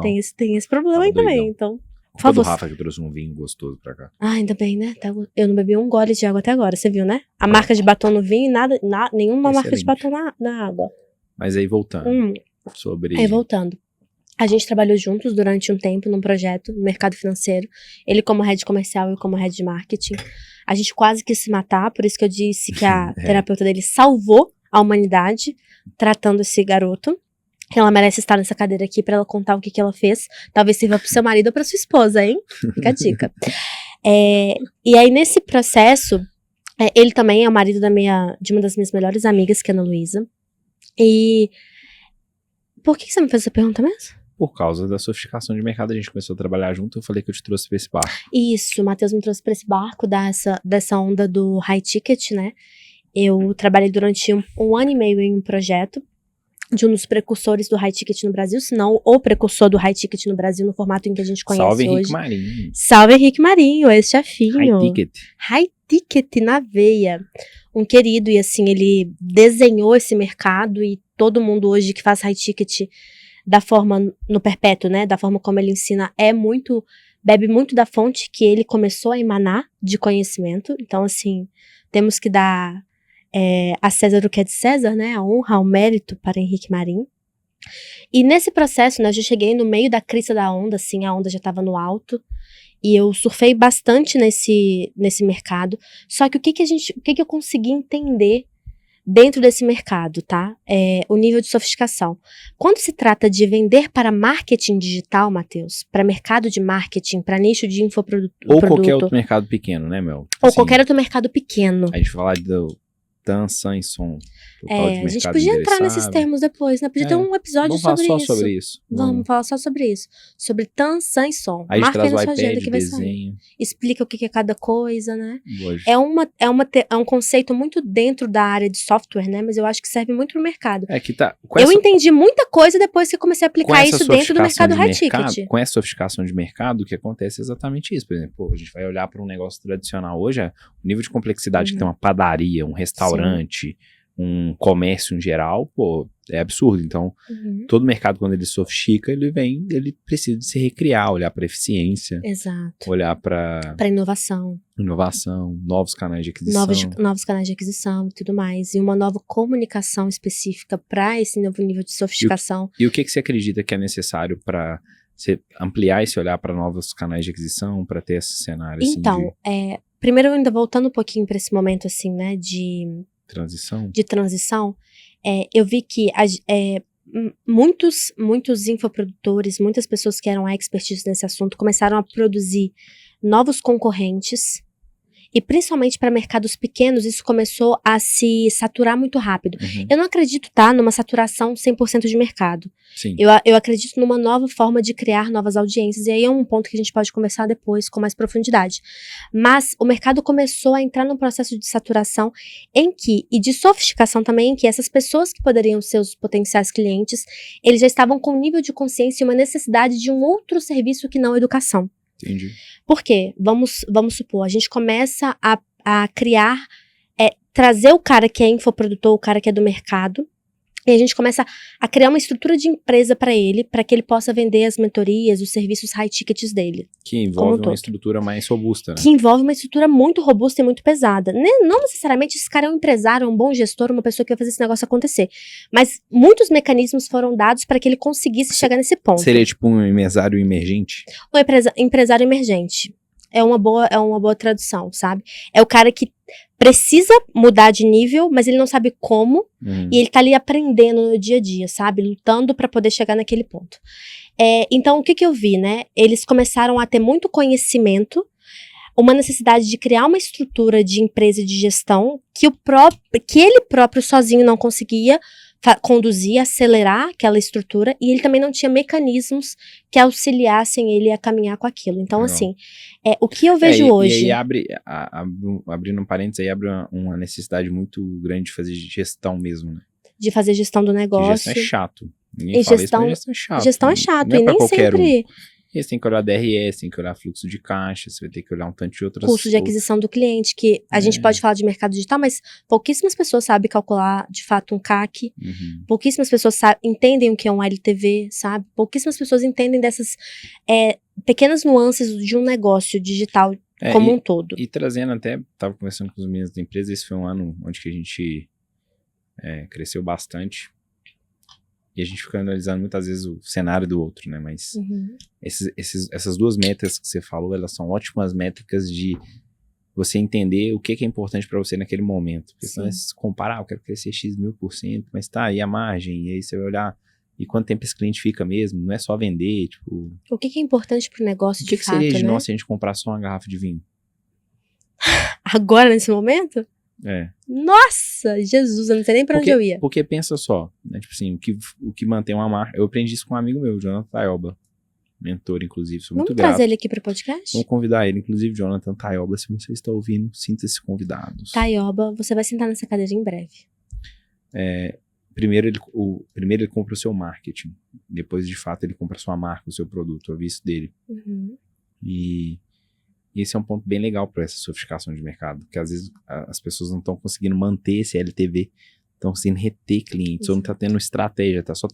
Tem esse problema aí também, então... Por favor. O Rafa que trouxe um vinho gostoso pra cá. Ah, ainda bem, né? Eu não bebi um gole de água até agora, você viu, né? A marca de batom no vinho e nenhuma marca de batom na água. Mas aí, voltando. Aí, voltando. A gente trabalhou juntos durante um tempo num projeto no mercado financeiro. Ele como head comercial e eu como head de marketing. A gente quase quis se matar, por isso que eu disse que a terapeuta dele salvou a humanidade tratando esse garoto. Ela merece estar nessa cadeira aqui pra ela contar o que ela fez. Talvez sirva pro seu marido ou pra sua esposa, hein? Fica a dica. E aí, nesse processo, ele também é o marido de uma das minhas melhores amigas, que é a Ana Luísa. E por que você me fez essa pergunta mesmo? Por causa da sofisticação de mercado, a gente começou a trabalhar junto, eu falei que eu te trouxe pra esse barco. Isso, o Matheus me trouxe pra esse barco, dessa onda do high ticket, né? Eu trabalhei durante um ano e meio em um projeto de um dos precursores do high ticket no Brasil, se não o precursor do high ticket no Brasil, no formato em que a gente conhece hoje. Salve Henrique Marinho. Salve Henrique Marinho, ex-chefinho. High ticket. High ticket na veia. Um querido, e assim, ele desenhou esse mercado e todo mundo hoje que faz high ticket da forma, no perpétuo, né, da forma como ele ensina, bebe muito da fonte que ele começou a emanar de conhecimento. Então, assim, temos que dar a César o que é de César, né, a honra, o mérito para Henrique Marinho. E nesse processo, né, eu já cheguei no meio da crista da onda, assim, a onda já estava no alto, e eu surfei bastante nesse mercado. Só que o que eu consegui entender dentro desse mercado, tá? O nível de sofisticação. Quando se trata de vender para marketing digital, Matheus, para mercado de marketing, para nicho de infoproduto... Ou qualquer outro mercado pequeno, né, Mel? Ou qualquer outro mercado pequeno. A gente vai falar do Tansan e Som. A gente podia entrar nesses termos depois, né? Podia ter um episódio sobre isso. Vamos falar só sobre isso. Vamos falar só sobre isso. Sobre Tansan e Som. Aí a gente traz o iPad, que desenho. Explica o que é cada coisa, né? Lógico. É um conceito muito dentro da área de software, né? Mas eu acho que serve muito pro mercado. Eu entendi muita coisa depois que eu comecei a aplicar isso dentro do mercado high ticket. Com essa sofisticação de mercado, o que acontece é exatamente isso. Por exemplo, a gente vai olhar para um negócio tradicional hoje, o nível de complexidade que tem uma padaria, um restaurante, um comércio em geral, pô, é absurdo. Então, todo mercado, quando ele sofistica, ele precisa de se recriar, olhar para eficiência, Exato. olhar para inovação, novos canais de aquisição. novos canais de aquisição e tudo mais. E uma nova comunicação específica para esse novo nível de sofisticação. E o que você acredita que é necessário para você ampliar esse olhar para novos canais de aquisição, para ter esse cenário assim, Então, primeiro ainda voltando um pouquinho para esse momento assim, né, de transição, eu vi que muitos infoprodutores, muitas pessoas que eram experts nesse assunto começaram a produzir novos concorrentes. E principalmente para mercados pequenos, isso começou a se saturar muito rápido. Eu não acredito, numa saturação 100% de mercado. Sim. Eu acredito numa nova forma de criar novas audiências. E aí é um ponto que a gente pode conversar depois com mais profundidade. Mas o mercado começou a entrar num processo de saturação e de sofisticação também, em que essas pessoas que poderiam ser os potenciais clientes, eles já estavam com um nível de consciência e uma necessidade de um outro serviço que não a educação. Entendi. Por quê? Vamos supor, a gente começa a criar, trazer o cara que é infoprodutor, o cara que é do mercado, e a gente começa a criar uma estrutura de empresa para que ele possa vender as mentorias, os serviços high tickets dele. Que envolve uma estrutura mais robusta, né? Que envolve uma estrutura muito robusta e muito pesada. Não necessariamente esse cara é um empresário, um bom gestor, uma pessoa que vai fazer esse negócio acontecer. Mas muitos mecanismos foram dados para que ele conseguisse chegar nesse ponto. Seria tipo um empresário emergente? Um empresário emergente. É uma boa tradução, sabe? É o cara que precisa mudar de nível, mas ele não sabe como, e ele tá ali aprendendo no dia a dia, sabe? Lutando para poder chegar naquele ponto. Então, o que eu vi, né? Eles começaram a ter muito conhecimento, uma necessidade de criar uma estrutura de empresa e de gestão que ele próprio sozinho não conseguia conduzir, acelerar aquela estrutura, e ele também não tinha mecanismos que auxiliassem ele a caminhar com aquilo. Então, assim, o que eu vejo hoje... E aí abrindo um parênteses, aí abre uma necessidade muito grande de fazer gestão mesmo, né? De fazer gestão do negócio. Gestão é chato. Ninguém fala isso, mas gestão é chato. Gestão é chato, não é e nem sempre... Você tem que olhar DRS, tem que olhar fluxo de caixa, você vai ter que olhar um tanto de outras... Custo de aquisição do cliente, que a gente pode falar de mercado digital, mas pouquíssimas pessoas sabem calcular, de fato, um CAC. Pouquíssimas pessoas entendem o que é um LTV, sabe? Pouquíssimas pessoas entendem dessas pequenas nuances de um negócio digital como um todo. E trazendo até, estava conversando com os meninos da empresa, esse foi um ano onde que a gente cresceu bastante. E a gente fica analisando muitas vezes o cenário do outro, né? Mas essas duas metas que você falou, elas são ótimas métricas de você entender o que é importante para você naquele momento. Porque senão você comparar, eu quero crescer X 1000%, mas tá, e a margem? E aí você vai olhar, e quanto tempo esse cliente fica mesmo? Não é só vender, tipo... O que é importante pro negócio de fato, O que seria de né? nós se a gente comprar só uma garrafa de vinho? Agora, nesse momento? Nossa, Jesus, eu não sei nem pra onde eu ia. Porque pensa só, né, tipo assim, o que mantém uma marca... Eu aprendi isso com um amigo meu, Jonathan Taioba, mentor, inclusive, sou muito grato. Vamos trazer ele aqui pro podcast? Vamos convidar ele, inclusive, Jonathan Taioba, se você está ouvindo, sinta-se convidados. Taioba, você vai sentar nessa cadeira em breve. Primeiro ele compra o seu marketing, depois, de fato, ele compra a sua marca, o seu produto, o visto dele. E esse é um ponto bem legal para essa sofisticação de mercado, porque às vezes as pessoas não estão conseguindo manter esse LTV, estão conseguindo reter clientes, ou não está tendo estratégia, está só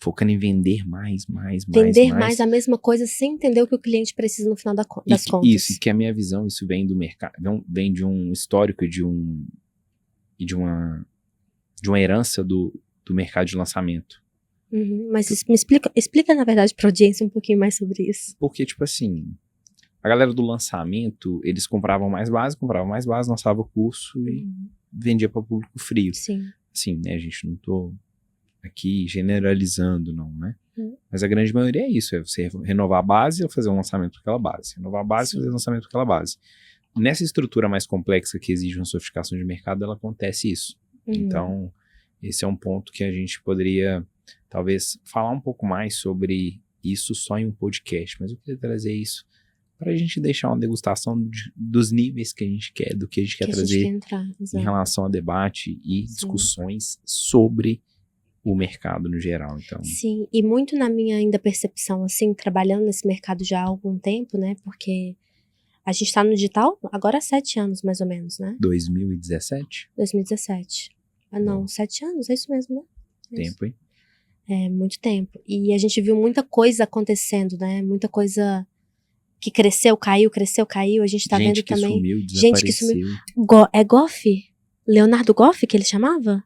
focando em vender mais. Vender mais a mesma coisa sem entender o que o cliente precisa no final das contas. Isso, que a minha visão, isso vem do mercado, vem de um histórico e de uma herança do mercado de lançamento. Mas me explica, na verdade, para a audiência um pouquinho mais sobre isso. Porque, tipo assim, a galera do lançamento, eles compravam mais base, lançava o curso e vendia para o público frio. Sim. Assim, né, a gente não tô aqui generalizando, não, né? Mas a grande maioria é isso, é você renovar a base ou fazer um lançamento para aquela base. Renovar a base e fazer um lançamento para aquela base. Nessa estrutura mais complexa que exige uma sofisticação de mercado, ela acontece isso. Então, esse é um ponto que a gente poderia, talvez, falar um pouco mais sobre isso só em um podcast, mas eu queria trazer isso para a gente deixar uma degustação dos níveis que a gente quer, do que a gente quer trazer em relação a debate e discussões sobre o mercado no geral, então. Sim, e muito na minha ainda percepção, assim, trabalhando nesse mercado já há algum tempo, né, porque a gente tá no digital agora há 7 anos, mais ou menos, né? 2017? 2017. não, 7 anos, é isso mesmo, né? É isso. Tempo, hein? É, muito tempo. E a gente viu muita coisa acontecendo, né? Muita coisa que cresceu, caiu. A gente tá vendo Gente que também. sumiu, Gente que sumiu. desapareceu. É Goff? Leonardo Goff que ele chamava?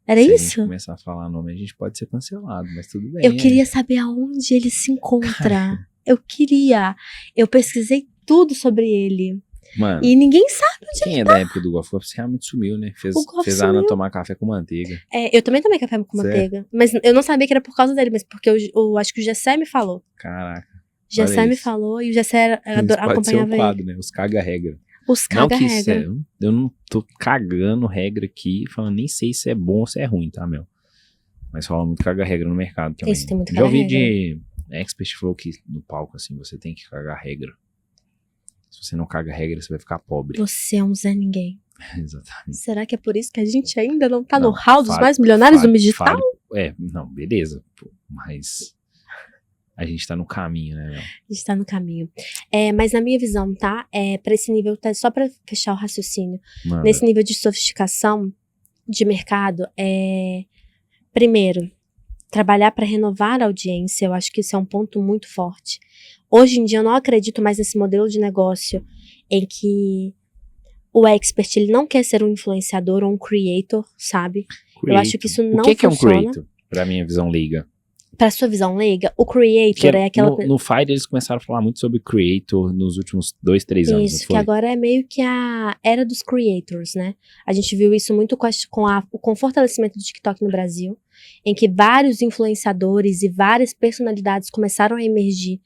Era Se a isso? gente começar a falar nome, a gente pode ser cancelado, mas tudo bem. Eu queria saber aonde ele se encontra. Eu queria. Eu pesquisei tudo sobre ele. Mano, E ninguém sabe onde quem é da época do Goff? O Goff realmente sumiu, né? O Goff Fez a Ana sumiu. tomar café com manteiga. eu também tomei café com Certo. manteiga. Mas eu não sabia que era por causa dele, mas porque eu acho que o Gessé me falou. Caraca. Gessé Olha me isso. falou e o Gessé Isso pode ser acompanhava um ele. quadro, né? Os caga-regra. Os Não que isso caga-regra. eu não tô cagando regra aqui, falando nem sei se é bom ou se é ruim, tá, meu? Mas rola muito caga-regra no mercado também. Isso, tem muito Já ouvi caga-regra. de expert falou que no palco, assim, você tem que cagar regra. Se você não caga regra, você vai ficar pobre. Você é um Zé Ninguém. Exatamente. Será que é por isso que a gente ainda não tá Não, no hall dos fale- mais milionários do digital? Não, beleza. Pô, mas a gente tá no caminho, né, meu? A gente tá no caminho. Mas na minha visão, tá? Pra esse nível, tá? Só pra fechar o raciocínio. Mano, Nesse nível de sofisticação de mercado, primeiro, trabalhar para renovar a audiência, eu acho que isso é um ponto muito forte. Hoje em dia eu não acredito mais nesse modelo de negócio em que o expert ele não quer ser um influenciador ou um creator, sabe? Eu acho que isso não O que é um funciona. creator? Pra minha visão leiga. Pra sua visão leiga, o creator Porque é aquela... no Fire eles começaram a falar muito sobre creator nos últimos 2, 3 anos, Isso, não que foi? agora é meio que a era dos creators, né? A gente viu isso muito com o fortalecimento do TikTok no Brasil, em que vários influenciadores e várias personalidades começaram a emergir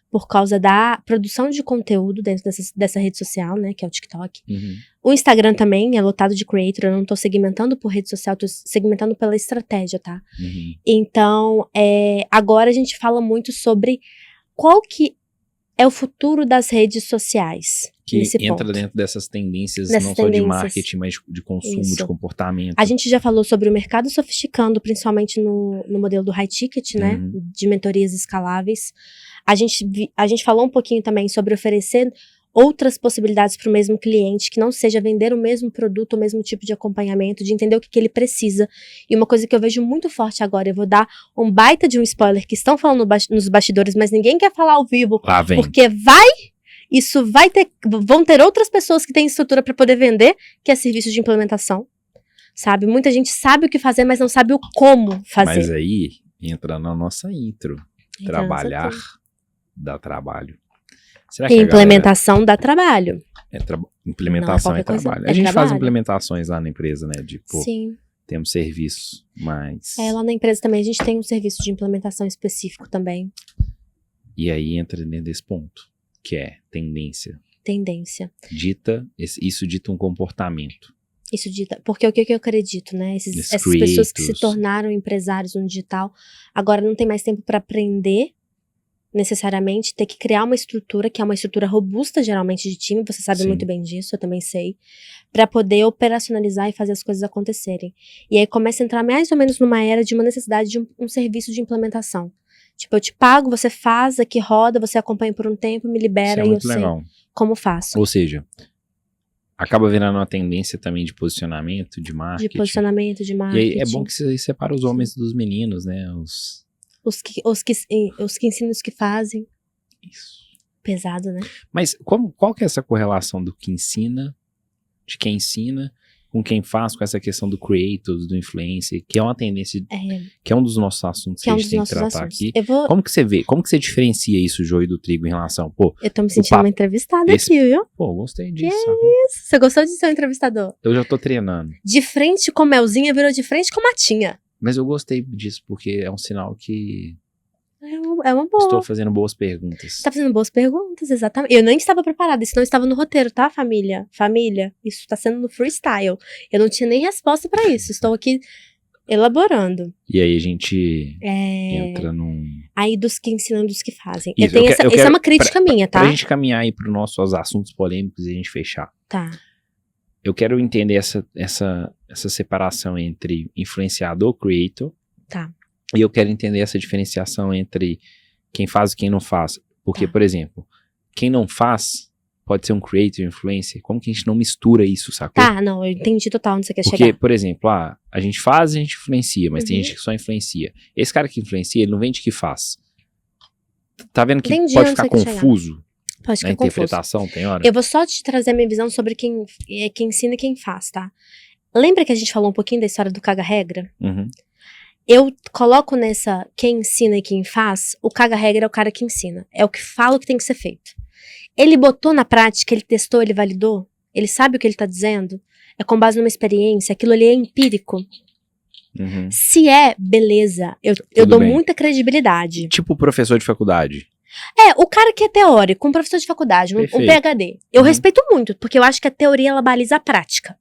por causa da produção de conteúdo dentro dessa rede social, né? Que é o TikTok. Uhum. O Instagram também é lotado de creator, eu não tô segmentando por rede social, tô segmentando pela estratégia, tá? Uhum. Então, agora a gente fala muito sobre qual que é o futuro das redes sociais. Que nesse entra ponto. dentro dessas tendências, Dessas não só de tendências. marketing, mas de consumo, Isso. de comportamento. A gente já falou sobre o mercado sofisticando, principalmente no modelo do high ticket, né? Uhum. De mentorias escaláveis. A gente falou um pouquinho também sobre oferecer outras possibilidades para o mesmo cliente, que não seja vender o mesmo produto, o mesmo tipo de acompanhamento, de entender o que ele precisa. E uma coisa que eu vejo muito forte agora, eu vou dar um baita de um spoiler que estão falando nos bastidores, mas ninguém quer falar ao vivo, Lá vem. porque vão ter outras pessoas que têm estrutura para poder vender, que é serviço de implementação, sabe? Muita gente sabe o que fazer, mas não sabe o como fazer. Mas aí entra na nossa intro. Então, Trabalhar exatamente. dá trabalho. Será que E a galera- implementação dá trabalho. Implementação Não é é qualquer coisa, trabalho. é A gente faz trabalho. implementações lá na empresa, né? De, pô, Sim. temos serviço, mas... Lá na empresa também a gente tem um serviço de implementação específico também. E aí entra dentro desse ponto, que é tendência. Tendência. Isso dita um comportamento. Isso dita. Porque o que eu acredito, né? Esses Essas pessoas que se creators. tornaram empresários no digital, agora não tem mais tempo para aprender, necessariamente, ter que criar uma estrutura, que é uma estrutura robusta, geralmente, de time, você sabe Sim. muito bem disso, eu também sei, para poder operacionalizar e fazer as coisas acontecerem. E aí começa a entrar mais ou menos numa era de uma necessidade de um serviço de implementação. Tipo, eu te pago, você faz, aqui roda, você acompanha por um tempo, me Isso libera é e eu muito sei legal. como faço. Ou seja, acaba virando uma tendência também de posicionamento, de marketing. De posicionamento, de E marketing. aí é bom que você separa os homens dos meninos, né? Os que ensinam os que fazem. Isso. Pesado, né? Mas qual que é essa correlação do que ensina, de quem ensina, com quem faz, com essa questão do creator, do influencer, que é uma tendência, que é um dos nossos assuntos que Que é a um gente dos tem que nossos tratar assuntos. aqui. Eu vou. Como que você vê, como que você diferencia isso, o joio do trigo, em relação, Eu tô me sentindo papo- uma entrevistada esse- aqui, viu? pô, gostei disso. Você gostou de ser um entrevistador? Eu já tô treinando. De frente com Melzinha virou de frente com Matinha. Mas eu gostei disso, porque é um sinal que É uma boa. estou fazendo boas perguntas. Você tá fazendo boas perguntas, exatamente. Eu nem estava preparada, isso não estava no roteiro, tá, família? Família, isso tá sendo no freestyle. Eu não tinha nem resposta pra isso, estou aqui elaborando. E aí a gente entra num... Aí dos que ensinam, dos que fazem. Isso, Essa é quero- uma crítica minha, tá? Pra gente caminhar aí pros nossos assuntos polêmicos e a gente fechar. Tá. Eu quero entender essa separação entre influenciador, creator. Tá. E eu quero entender essa diferenciação entre quem faz e quem não faz. Porque, Tá. por exemplo, quem não faz pode ser um creator, influencer. Como que a gente não mistura isso, sacou? Tá, não, eu entendi total onde você quer Porque, chegar. por exemplo, a gente faz, a gente influencia, mas tem Uhum. gente que só influencia. Esse cara que influencia, ele não vende que faz. Tá vendo que Entendi pode onde ficar você quer chegar. confuso Pode na ficar confuso. interpretação, tem hora? Eu vou só te trazer a minha visão sobre quem ensina e quem faz, tá? Lembra que a gente falou um pouquinho da história do caga-regra? Uhum. Eu coloco nessa quem ensina e quem faz, o caga-regra é o cara que ensina. É o que fala o que tem que ser feito. Ele botou na prática, ele testou, ele validou, ele sabe o que ele tá dizendo, é com base numa experiência, aquilo ali é empírico. Uhum. Se é, beleza, eu Tudo dou bem. muita credibilidade. Tipo professor de faculdade. O cara que é teórico, um professor de faculdade, um Perfeito. PhD, eu Uhum. respeito muito, porque eu acho que a teoria, ela baliza a prática.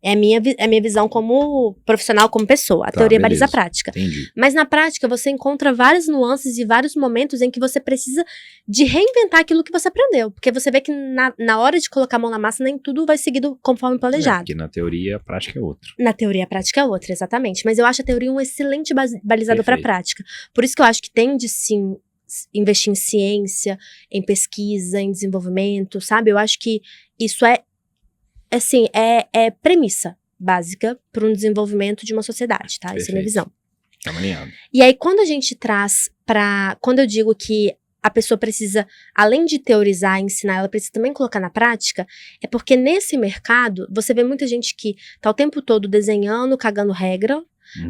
É a minha visão como profissional, como pessoa. A Tá, teoria beleza. baliza a prática. Entendi. Mas na prática, você encontra várias nuances e vários momentos em que você precisa de reinventar aquilo que você aprendeu. Porque você vê que na hora de colocar a mão na massa, nem tudo vai seguido conforme planejado. Porque na teoria, a prática é outra. Na teoria, a prática é outra, exatamente. Mas eu acho a teoria um excelente balizador para a Perfeito. prática. Por isso que eu acho que tem de sim investir em ciência, em pesquisa, em desenvolvimento, sabe? Eu acho que isso é premissa básica para um desenvolvimento de uma sociedade, tá? Essa é a minha Perfeito. visão. Tá maneado. E aí, quando a gente traz quando eu digo que a pessoa precisa, além de teorizar e ensinar, ela precisa também colocar na prática, é porque nesse mercado, você vê muita gente que tá o tempo todo desenhando, cagando regra,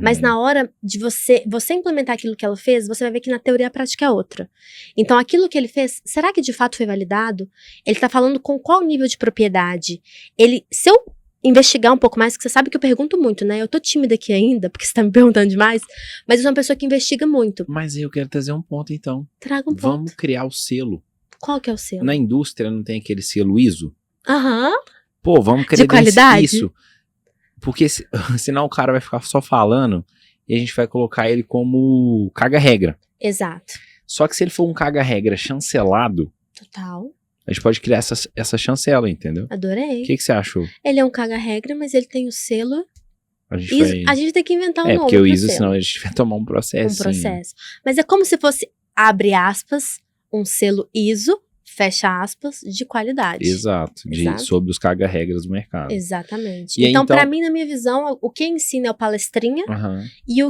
mas Uhum. na hora de você implementar aquilo que ela fez, você vai ver que na teoria a prática é outra. Então, aquilo que ele fez, será que de fato foi validado? Ele tá falando com qual nível de propriedade? Se eu investigar um pouco mais, que você sabe que eu pergunto muito, né? Eu tô tímida aqui ainda, porque você tá me perguntando demais, mas eu sou uma pessoa que investiga muito. Mas eu quero trazer um ponto, então. Traga um ponto. Vamos criar o selo. Qual que é o seu? Na indústria não tem aquele selo ISO? Aham. Pô, vamos De credenciar qualidade? isso. Porque senão o cara vai ficar só falando e a gente vai colocar ele como caga-regra. Exato. Só que se ele for um caga-regra chancelado, Total. a gente pode criar essa chancela, entendeu? Adorei. O que você achou? Ele é um caga-regra, mas ele tem o selo. A gente ISO, vai... a gente tem que inventar um nome porque o pro ISO, selo. senão a gente vai tomar um processo. Um processo. Mas é como se fosse, abre aspas, um selo ISO, fecha aspas, de qualidade. Exato. Exato. Sobre os caga-regras do mercado. Exatamente. E aí, Então, então- pra mim, na minha visão, o quem ensina é o palestrinha Aham. e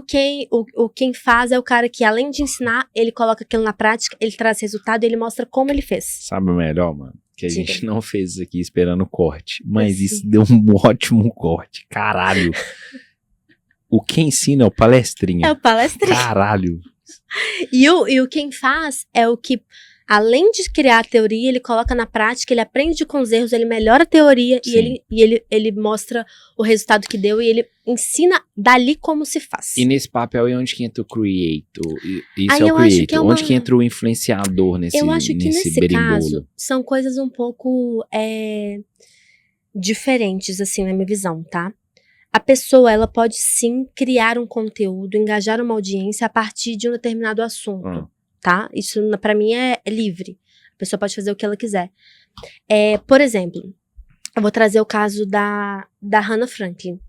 quem faz é o cara que, além de ensinar, ele coloca aquilo na prática, ele traz resultado e ele mostra como ele fez. Sabe o melhor, mano? Que a Diga. gente não fez isso aqui esperando corte. Mas Sim. isso deu um ótimo corte. Caralho. O que ensina é o palestrinha. É o palestrinha. Caralho. E o quem faz é o que, além de criar a teoria, ele coloca na prática, ele aprende com os erros, ele melhora a teoria Sim. e ele mostra o resultado que deu e ele ensina dali como se faz. E nesse papel é onde que entra o creator. Isso Aí é o eu acho creator. que é uma- Onde que entra o influenciador nesse Eu acho que nesse berimbolo? caso, são coisas um pouco diferentes, assim, na minha visão, tá? A pessoa, ela pode sim criar um conteúdo, engajar uma audiência a partir de um determinado assunto, Ah. tá? Isso, pra mim, é livre. A pessoa pode fazer o que ela quiser. Por exemplo, eu vou trazer o caso da Hannah Franklin.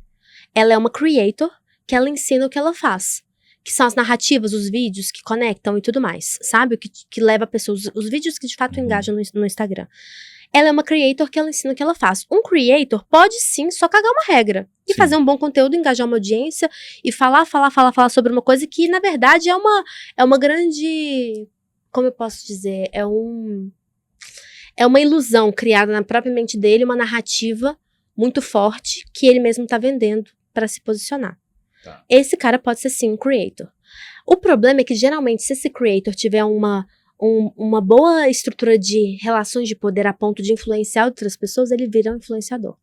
Ela é uma creator que ela ensina o que ela faz. Que são as narrativas, os vídeos que conectam e tudo mais, sabe? O que leva a pessoa, os vídeos que de fato Uhum. engajam no Instagram. Ela é uma creator que ela ensina o que ela faz. Um creator pode sim só cagar uma regra. E Sim. fazer um bom conteúdo, engajar uma audiência e falar sobre uma coisa que, na verdade, é uma grande. Como eu posso dizer? É uma ilusão criada na própria mente dele, uma narrativa muito forte que ele mesmo tá vendendo pra se posicionar. Tá. Esse cara pode ser sim um creator. O problema é que, geralmente, se esse creator tiver uma boa estrutura de relações de poder a ponto de influenciar outras pessoas, ele vira um influenciador.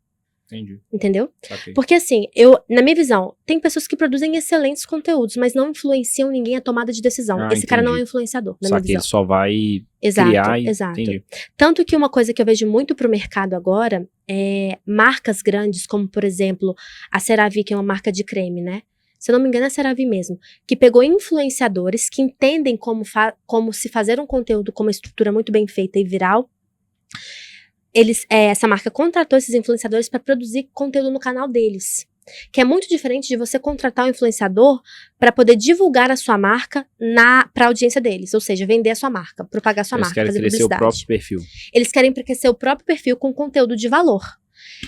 Entendi. Entendeu? Saquei. Porque assim, na minha visão, tem pessoas que produzem excelentes conteúdos, mas não influenciam ninguém a tomada de decisão. Ah, Esse cara não é entendi. um influenciador, na Só minha que visão. ele só vai Exato, criar e... exato. Entendi. Tanto que uma coisa que eu vejo muito pro mercado agora é marcas grandes, como por exemplo, a CeraVe, que é uma marca de creme, né? Se eu não me engano, é a CeraVe mesmo, que pegou influenciadores que entendem como se fazer um conteúdo com uma estrutura muito bem feita e viral. Essa marca contratou esses influenciadores para produzir conteúdo no canal deles. Que é muito diferente de você contratar um influenciador para poder divulgar a sua marca para a audiência deles. Ou seja, vender a sua marca, propagar a sua marca, fazer Eles querem crescer o publicidade. próprio perfil. Eles querem crescer o próprio perfil com conteúdo de valor.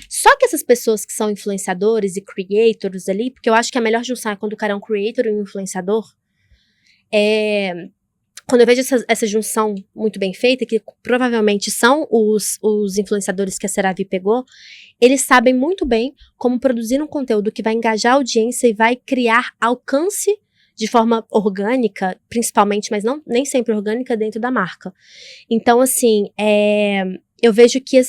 Só que essas pessoas que são influenciadores e creators ali, porque eu acho que a melhor junção é quando o cara é um creator e um influenciador, quando eu vejo essa junção muito bem feita, que provavelmente são os influenciadores que a CeraVe pegou, eles sabem muito bem como produzir um conteúdo que vai engajar a audiência e vai criar alcance de forma orgânica, principalmente, mas nem sempre orgânica, dentro da marca. Então, assim, eu vejo que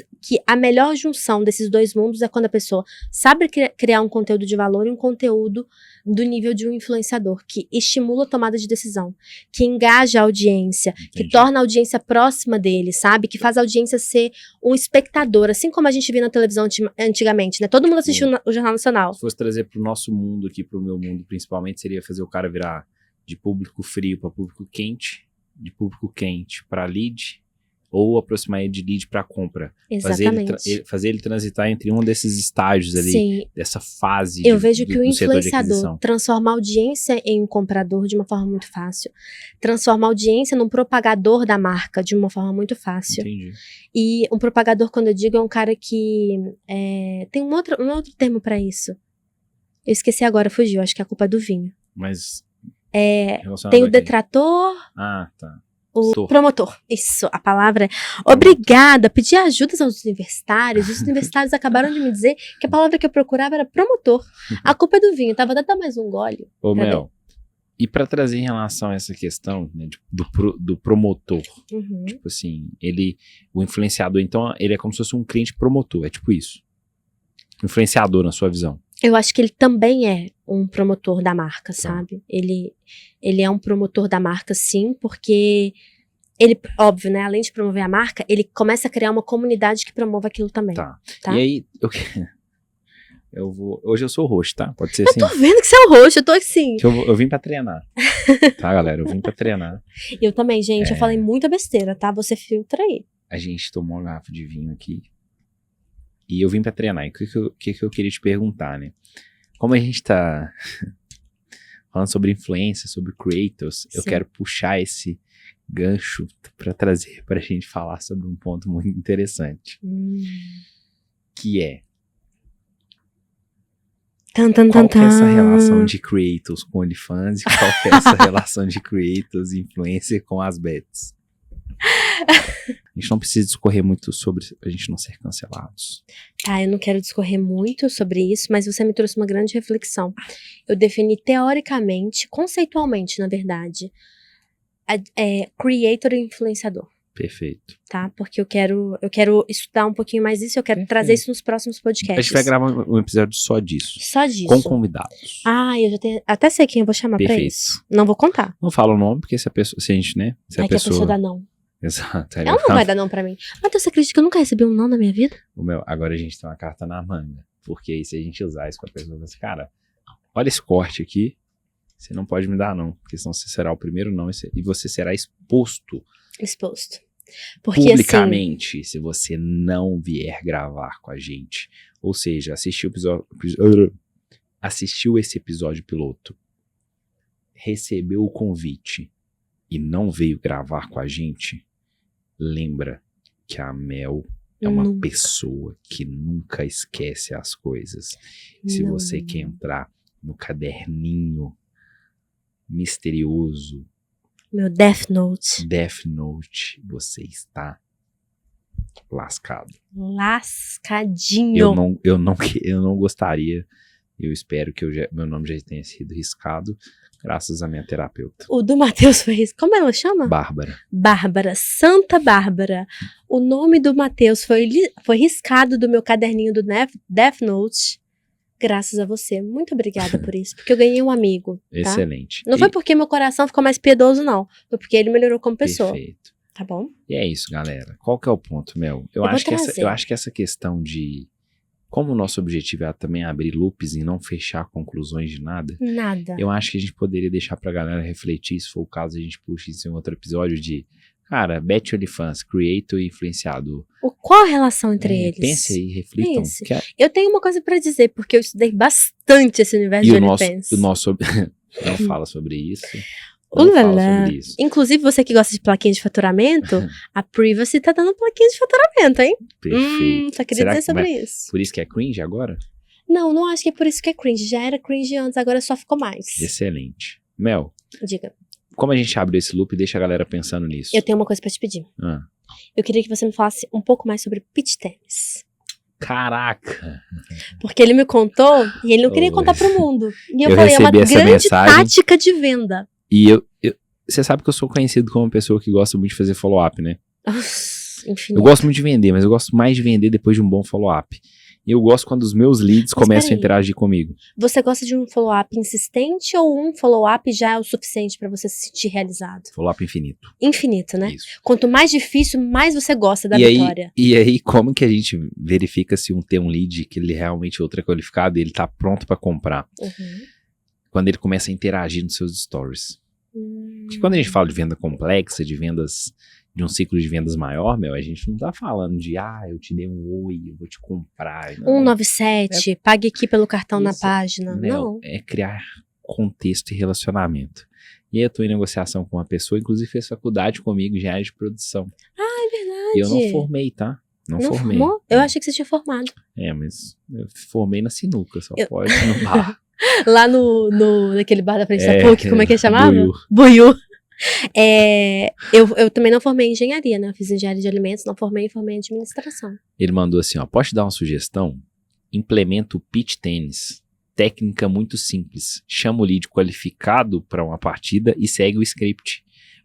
a melhor junção desses dois mundos é quando a pessoa sabe criar um conteúdo de valor e um conteúdo do nível de um influenciador, que estimula a tomada de decisão, que engaja a audiência, que torna a audiência próxima dele, sabe? Que faz a audiência ser um espectador, assim como a gente via na televisão antigamente, né? Todo mundo assistiu o Jornal Nacional. Se fosse trazer pro nosso mundo aqui, pro meu mundo principalmente, seria fazer o cara virar de público frio para público quente, de público quente para lead, ou aproximar ele de lead para compra. Exatamente. Fazer ele transitar entre um desses estágios ali, Sim. dessa fase Eu vejo que o do setor de influenciador aquisição. transforma a audiência em um comprador de uma forma muito fácil. Transforma a audiência num propagador da marca de uma forma muito fácil. Entendi. E um propagador, quando eu digo, é um cara que tem um outro termo pra isso. Eu esqueci agora, fugiu. Acho que é a culpa é do vinho. Mas tem o detrator... Ah, tá. O promotor. Isso, a palavra é... Obrigada, pedi ajuda aos universitários. Os universitários acabaram de me dizer que a palavra que eu procurava era promotor. A culpa é do vinho, tava dando mais um gole. Ô, Mel, e pra trazer em relação a essa questão, né, do promotor, tipo assim, o influenciador, então, ele é como se fosse um cliente promotor, é tipo isso. Influenciador, na sua visão. Eu acho que ele também é um promotor da marca, sabe? Ele é um promotor da marca, sim, porque ele, óbvio, né? Além de promover a marca, ele começa a criar uma comunidade que promova aquilo também. Tá. E aí, hoje eu sou host, tá? Pode ser assim. Eu tô vendo que você é o host, eu tô assim. Eu vim pra treinar, tá, galera? Eu vim pra treinar. Eu também, gente, eu falei muita besteira, tá? Você filtra aí. A gente tomou uma garrafa de vinho aqui. E eu vim pra treinar. E o que eu queria te perguntar, né? Como a gente tá falando sobre influência, sobre creators, eu quero puxar esse gancho pra trazer pra gente falar sobre um ponto muito interessante. Que é... Qual que é essa relação de creators com OnlyFans e qual que é essa relação de creators e influencer com as bets? A gente não precisa discorrer muito sobre a gente não ser cancelados. Tá, eu não quero discorrer muito sobre isso, mas você me trouxe uma grande reflexão. Eu defini teoricamente, conceitualmente, na verdade, creator e influenciador. Perfeito. Tá? Porque eu quero estudar um pouquinho mais isso, eu quero trazer isso nos próximos podcasts. A gente vai gravar um episódio só disso. Só disso. Com convidados. Eu já tenho, até sei quem eu vou chamar pra isso. Não vou contar. Não fala o nome, porque se a gente, né? Se a pessoa dá não. Exato. Ela não vai dar não pra mim. Mas você acredita que eu nunca recebi um não na minha vida? Agora a gente tem uma carta na manga. Porque aí se a gente usar isso com a pessoa, assim, cara, olha esse corte aqui, você não pode me dar não, porque senão você será o primeiro não e você será exposto. Porque, publicamente, se você não vier gravar com a gente. Ou seja, assistiu esse episódio piloto, recebeu o convite e não veio gravar com a gente, lembra que a Mel é uma pessoa que nunca esquece as coisas. Se você quer entrar no caderninho misterioso, meu Death Note, você está lascado. Lascadinho. Eu não gostaria, eu espero que meu nome já tenha sido riscado, graças à minha terapeuta. O do Matheus foi riscado. Como ela chama? Bárbara. Santa Bárbara. O nome do Matheus foi riscado do meu caderninho do Death Note. Graças a você. Muito obrigada por isso. Porque eu ganhei um amigo. Tá? Excelente. Não foi porque meu coração ficou mais piedoso, não. Foi porque ele melhorou como pessoa. Perfeito. Tá bom? E é isso, galera. Qual que é o ponto, Mel? Eu acho que essa questão de... Como o nosso objetivo é também abrir loops e não fechar conclusões de nada. Eu acho que a gente poderia deixar pra galera refletir, se for o caso, a gente puxa isso em outro episódio de... Cara, Bet OnlyFans, creator e influenciador. Qual a relação entre eles? Pense aí, reflitam. Pense. Que Eu tenho uma coisa pra dizer, porque eu estudei bastante esse universo e de o nosso OnlyFans. não fala sobre isso. Não Ulala. fala sobre isso. Inclusive, você que gosta de plaquinha de faturamento, a Privacy tá dando plaquinha de faturamento, hein? Perfeito. Só queria Será dizer que sobre vai- isso. Por isso que é cringe agora? Não acho que é por isso que é cringe. Já era cringe antes, agora só ficou mais. Excelente. Mel, Diga. como a gente abriu esse loop, deixa a galera pensando nisso. Eu tenho uma coisa pra te pedir. Ah. Eu queria que você me falasse um pouco mais sobre pitch tennis. Caraca! Porque ele me contou e ele não queria Oh, contar pro mundo. E eu eu falei, é uma recebi essa grande mensagem. tática de venda. E você sabe que eu sou conhecido como uma pessoa que gosta muito de fazer follow-up, né? Enfim. Eu gosto muito de vender, mas eu gosto mais de vender depois de um bom follow-up. E eu gosto quando os meus leads Mas começam a peraí. interagir comigo. Você gosta de um follow-up insistente ou um follow-up já é o suficiente pra você se sentir realizado? Follow-up infinito. Infinito, né? Isso. Quanto mais difícil, mais você gosta da E vitória. aí, como que a gente verifica se tem um lead que ele realmente é ultra qualificado e ele tá pronto pra comprar? Uhum. Quando ele começa a interagir nos seus stories. Porque quando a gente fala de venda complexa, de vendas, de um ciclo de vendas maior, a gente não tá falando de, eu te dei um oi, eu vou te comprar. Não. 197, pague aqui pelo cartão na Isso. página. Não. É criar contexto e relacionamento. E aí eu tô em negociação com uma pessoa, inclusive fez faculdade comigo, já é de produção. É verdade. E eu não formei, tá? Não formei. formou? Eu achei que você tinha formado. Mas eu formei na sinuca, só Eu- pode no bar. Lá naquele bar da frente da PUC, como é que ele chamava? Buiú. Buiú. Eu também não formei em engenharia, né? Eu fiz engenharia de alimentos, não formei em administração. Ele mandou assim, pode te dar uma sugestão? Implementa o pitch tennis. Técnica muito simples. Chama o lead qualificado para uma partida e segue o script.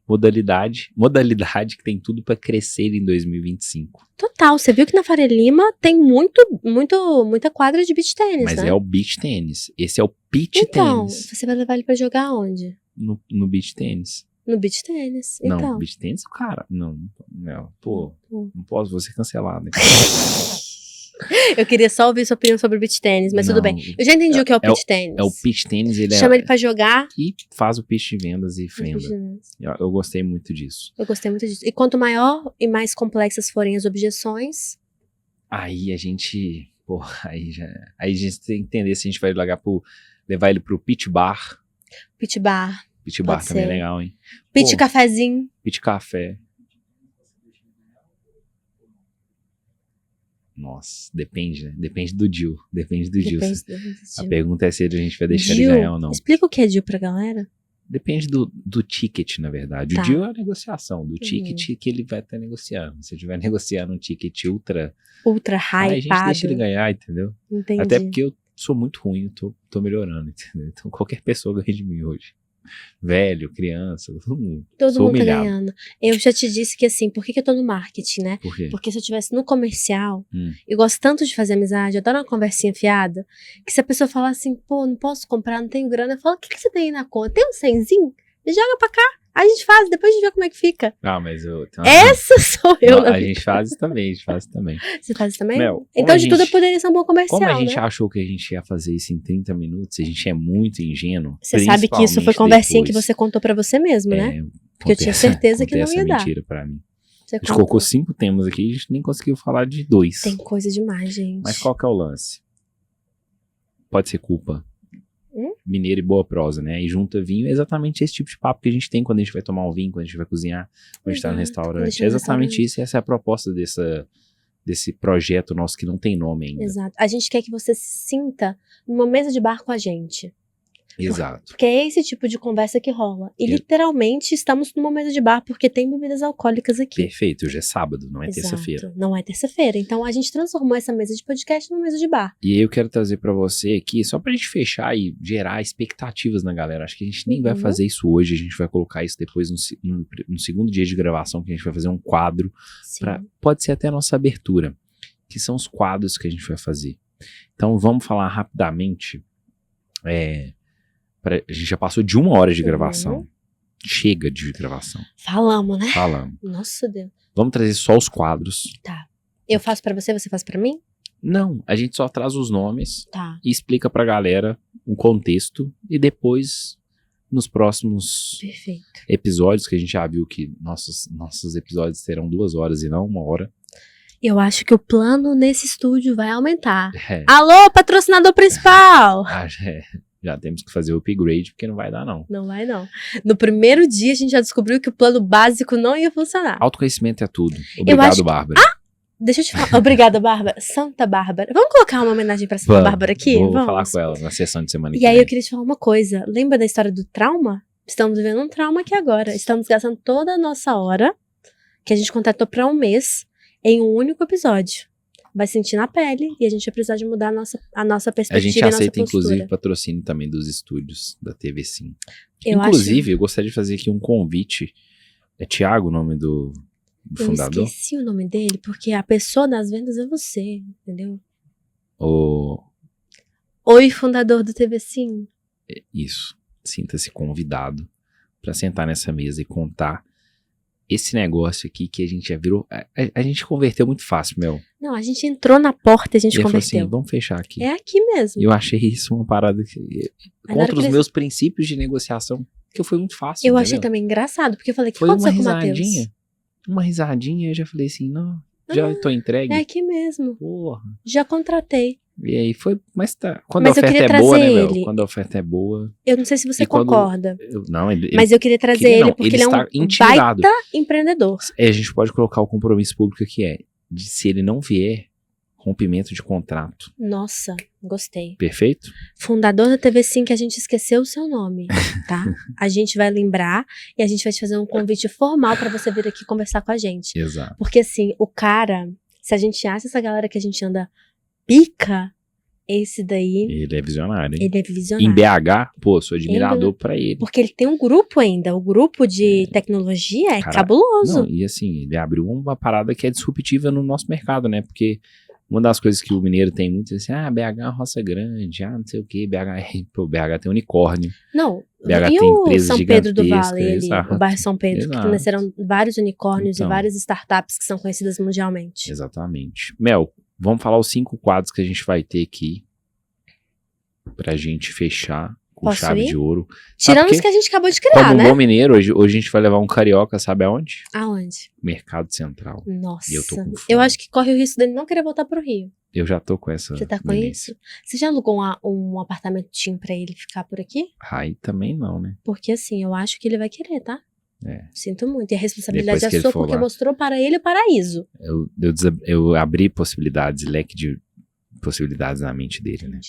Modalidade que tem tudo para crescer em 2025. Total, você viu que na Faria Lima tem muita quadra de beach tênis, Mas né? é o beach tennis. Esse é o pitch Então, tennis. você vai levar ele pra jogar onde? No beach tennis. No beach tênis. Não, Então. beach tennis, cara. Não, pô, Pô. não posso, vou ser cancelado. Eu queria só ouvir sua opinião sobre beach tênis, mas tudo Não, bem. Eu já entendi o que é o pitch tênis. É o pitch tennis, ele Chama ele pra jogar. e faz o pitch de vendas e venda. Eu gostei muito disso. Eu gostei muito disso. E quanto maior e mais complexas forem as objeções, Aí a gente, aí a gente tem que entender se a gente vai levar ele pro pitch bar. pitch bar, Pitch bar Pode também é ser. legal, hein? pitch Pô. cafezinho. Pitch café. Nossa, depende, né? Depende do deal. Depende do deal. Depende A do pergunta é se a gente vai deixar deal. ele ganhar ou não. Explica o que é deal pra galera. Depende do ticket, na verdade. Tá. O deal é a negociação, do ticket que ele vai estar negociando. Se ele estiver negociando um ticket ultra Ultra aí a gente hypado. deixa ele ganhar, entendeu? Entendi. Até porque eu sou muito ruim, eu tô melhorando, entendeu? Então qualquer pessoa ganha de mim hoje. Velho, criança, todo mundo. Todo Sou mundo tá humilhado. ganhando. Eu já te disse que assim, por que eu tô no marketing, né? Por quê? Porque se eu estivesse no comercial, Hum. eu gosto tanto de fazer amizade, eu adoro uma conversinha fiada, que se a pessoa falar assim, pô, não posso comprar, não tenho grana, eu falo, o que você tem aí na conta? Tem um 100zinho? Joga pra cá. A gente faz, depois a gente vê como é que fica. Ah, mas eu... Essa sou eu. Não, a gente faz isso também, Você faz isso também? Mel, como Então, a de tudo, eu gente- poderia ser um bom comercial, Como a gente né? achou que a gente ia fazer isso em 30 minutos, a gente é muito ingênuo. Você sabe que isso foi principalmente conversinha que depois. você contou pra você mesmo, né? É, Porque eu tinha certeza que não ia dar. mentira pra mim. Você A gente contou. colocou 5 temas aqui e a gente nem conseguiu falar de 2. Tem coisa demais, gente. Mas qual que é o lance? Pode ser culpa. Mineiro e boa prosa, né? E junta vinho é exatamente esse tipo de papo que a gente tem quando a gente vai tomar um vinho, quando a gente vai cozinhar, quando a gente tá no Exato, quando a restaurante. gente É tá no exatamente restaurante. isso. Essa é a proposta desse projeto nosso que não tem nome ainda. Exato. A gente quer que você se sinta numa mesa de bar com a gente. Exato. Porque é esse tipo de conversa que rola. E literalmente estamos numa mesa de bar porque tem bebidas alcoólicas aqui. Perfeito. Hoje é sábado, não é Exato. terça-feira. Não é terça-feira. Então a gente transformou essa mesa de podcast numa mesa de bar. E aí eu quero trazer pra você aqui, só pra gente fechar e gerar expectativas na galera. Acho que a gente nem vai fazer isso hoje, a gente vai colocar isso depois no segundo dia de gravação, que a gente vai fazer um quadro. Sim. Pode ser até a nossa abertura, que são os quadros que a gente vai fazer. Então vamos falar rapidamente. A gente já passou de 1 hora de gravação. Chega de gravação. Falamos, né? Falamos. Nossa Deus. Vamos trazer só os quadros. Tá. Eu faço pra você, você faz pra mim? Não, a gente só traz os nomes Tá. e explica pra galera o contexto. E depois, nos próximos Perfeito. episódios, que a gente já viu que nossos episódios terão 2 horas e não 1 hora. Eu acho que o plano nesse estúdio vai aumentar. É, Alô, patrocinador principal! já temos que fazer o upgrade, porque não vai dar, não. Não vai, não. No primeiro dia, a gente já descobriu que o plano básico não ia funcionar. Autoconhecimento é tudo. Obrigado, Bárbara. Deixa eu te falar. Obrigada, Bárbara. Santa Bárbara. Vamos colocar uma homenagem pra Santa Bárbara aqui? Vou Vamos. falar com ela na sessão de semana que E aí vem. eu queria te falar uma coisa. Lembra da história do trauma? Estamos vivendo um trauma aqui agora. Estamos gastando toda a nossa hora, que a gente contratou pra 1 mês, em um único episódio. Vai sentir na pele e a gente vai precisar de mudar a nossa A perspectiva gente e a nossa aceita, postura. inclusive, patrocínio também dos estúdios da TV Sim. Eu Inclusive, eu gostaria de fazer aqui um convite. É Thiago o nome do Eu fundador? esqueci o nome dele, porque a pessoa das vendas é você, entendeu? Oi, fundador do TV Sim. Isso. Sinta-se convidado para sentar nessa mesa e contar esse negócio aqui que a gente já virou. A gente converteu muito fácil, Mel. Não, a gente entrou na porta e a gente E ele falou converteu. assim: vamos fechar aqui. É aqui mesmo. E eu achei isso uma parada que, Aí na hora contra que os eles- meus princípios de negociação, que foi muito fácil. Eu achei entendeu? também engraçado, porque eu falei, o que Foi uma aconteceu com o Matheus? risadinha. Uma risadinha, eu já falei assim: não, já tô entregue. É aqui mesmo. Porra. Já contratei. E aí foi, mas tá. Quando Mas a eu oferta queria é boa, né, trazer Mel? ele. Quando a oferta é boa. Eu não sei se você E quando- concorda, Não, ele, mas eu queria trazer queria ele não, porque ele ele é está um intimidado. baita empreendedor. a gente pode colocar o compromisso público que é de se ele não vier, rompimento de contrato. Nossa, gostei. Perfeito? Fundador da TV Sim, que a gente esqueceu o seu nome, tá? A gente vai lembrar e a gente vai te fazer um convite formal pra você vir aqui conversar com a gente. Exato. Porque assim, o cara, se a gente acha essa galera que a gente anda pica, esse daí, Ele é visionário, hein? ele é Em visionário. BH, pô, sou admirador pra ele. Porque ele tem um grupo ainda, o grupo de tecnologia é Cara, cabuloso. Não, e assim, ele abriu uma parada que é disruptiva no nosso mercado, né? Porque uma das coisas que o mineiro tem muito é assim, BH é uma roça grande, não sei o quê, BH tem unicórnio. Não, BH e tem o empresas São Pedro do gigantescas, Vale, ali, exato. o bairro São Pedro, que Exato. nasceram vários unicórnios Então. e várias startups que são conhecidas mundialmente. Exatamente. Mel, vamos falar os 5 quadros que a gente vai ter aqui pra gente fechar com Posso chave ir? de ouro. Tirando Sabe os que a gente acabou de Como criar, um né? bom mineiro, hoje a gente vai levar um carioca, sabe aonde? Aonde? Mercado Central. Nossa. E eu tô com fome. Eu acho que corre o risco dele não querer voltar pro Rio. Eu já tô com essa Você tá com milícia. isso? Você já alugou um apartamentinho pra ele ficar por aqui? Aí também não, né? Porque assim, eu acho que ele vai querer, tá? É. Sinto muito. E a responsabilidade Depois que é ele sua for porque lá. mostrou para ele o paraíso. Eu abri possibilidades, leque de possibilidades na mente dele, né?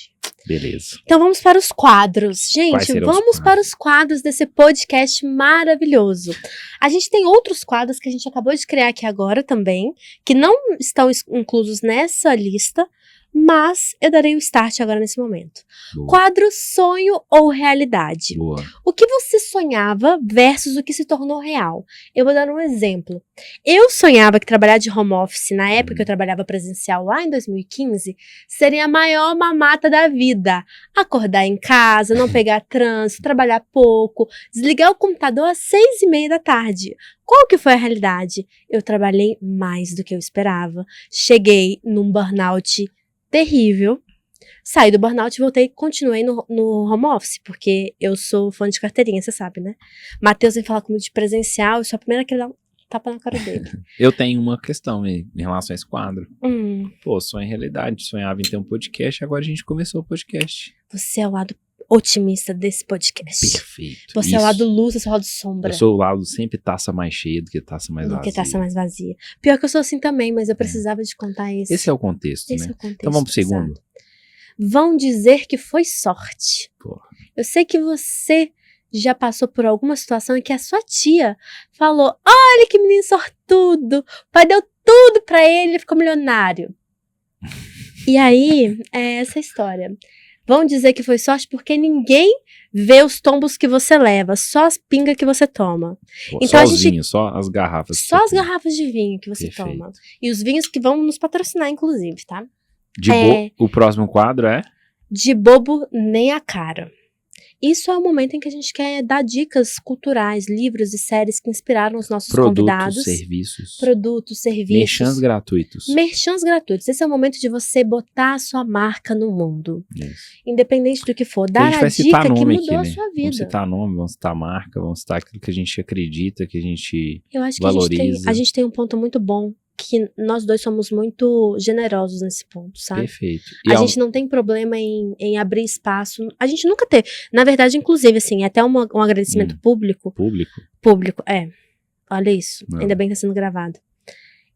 Beleza. Então vamos para os quadros. Quais Gente, serão os vamos quadros? para os quadros desse podcast maravilhoso. A gente tem outros quadros que a gente acabou de criar aqui agora também, que não estão inclusos nessa lista, mas eu darei o start agora nesse momento. Boa. Quadro sonho ou realidade. Boa. O que você sonhava versus o que se tornou real? Eu vou dar um exemplo. Eu sonhava que trabalhar de home office, na época que eu trabalhava presencial lá em 2015, seria a maior mamata da vida. Acordar em casa, não pegar trânsito, trabalhar pouco, desligar o computador às 6:30 da tarde. Qual que foi a realidade? Eu trabalhei mais do que eu esperava. Cheguei num burnout terrível. Saí do burnout e voltei e continuei no home office, porque eu sou fã de carteirinha, você sabe, né? Matheus vem falar comigo de presencial, eu sou a primeira que dá um tapa na cara dele. Eu tenho uma questão em relação a esse quadro. Hum, Pô, sonho em realidade. Sonhava em ter um podcast, agora a gente começou o podcast. você é o lado otimista desse podcast. Perfeito. Você é o Isso. lado luz, eu sou o lado sombra. Eu sou o lado sempre taça mais cheia do que taça mais do vazia. que taça mais vazia. Pior que eu sou assim também, mas eu precisava de contar esse. Esse é o contexto, Esse né? é o contexto. Então vamos pro segundo. exato. Vão dizer que foi sorte. Porra. Eu sei que você já passou por alguma situação em que a sua tia falou: olha que menino sortudo, o pai deu tudo pra ele, ele ficou milionário. E aí, é essa a história. Vão dizer que foi sorte porque ninguém vê os tombos que você leva, só as pingas que você toma. Pô, Então só a os gente- vinhos, só as garrafas. que Só você as tem. garrafas de vinho que você Perfeito. toma. E os vinhos que vão nos patrocinar, inclusive, tá? O próximo quadro é? De bobo nem a cara. Isso é o momento em que a gente quer dar dicas culturais, livros e séries que inspiraram os nossos convidados. Produtos, serviços. Merchans gratuitos. Merchans gratuitos. Esse é o momento de você botar a sua marca no mundo. Isso. Independente do que for. Dar a dica que mudou a sua vida. Vamos citar nome, vamos citar marca, vamos citar aquilo que a gente acredita, que a gente Eu acho que valoriza. a gente tem um ponto muito bom, que nós dois somos muito generosos nesse ponto, sabe? Perfeito. A gente não tem problema em abrir espaço. A gente nunca teve. Na verdade, inclusive, assim, até um agradecimento público. Público, é. Olha isso. Não. Ainda bem que tá sendo gravado.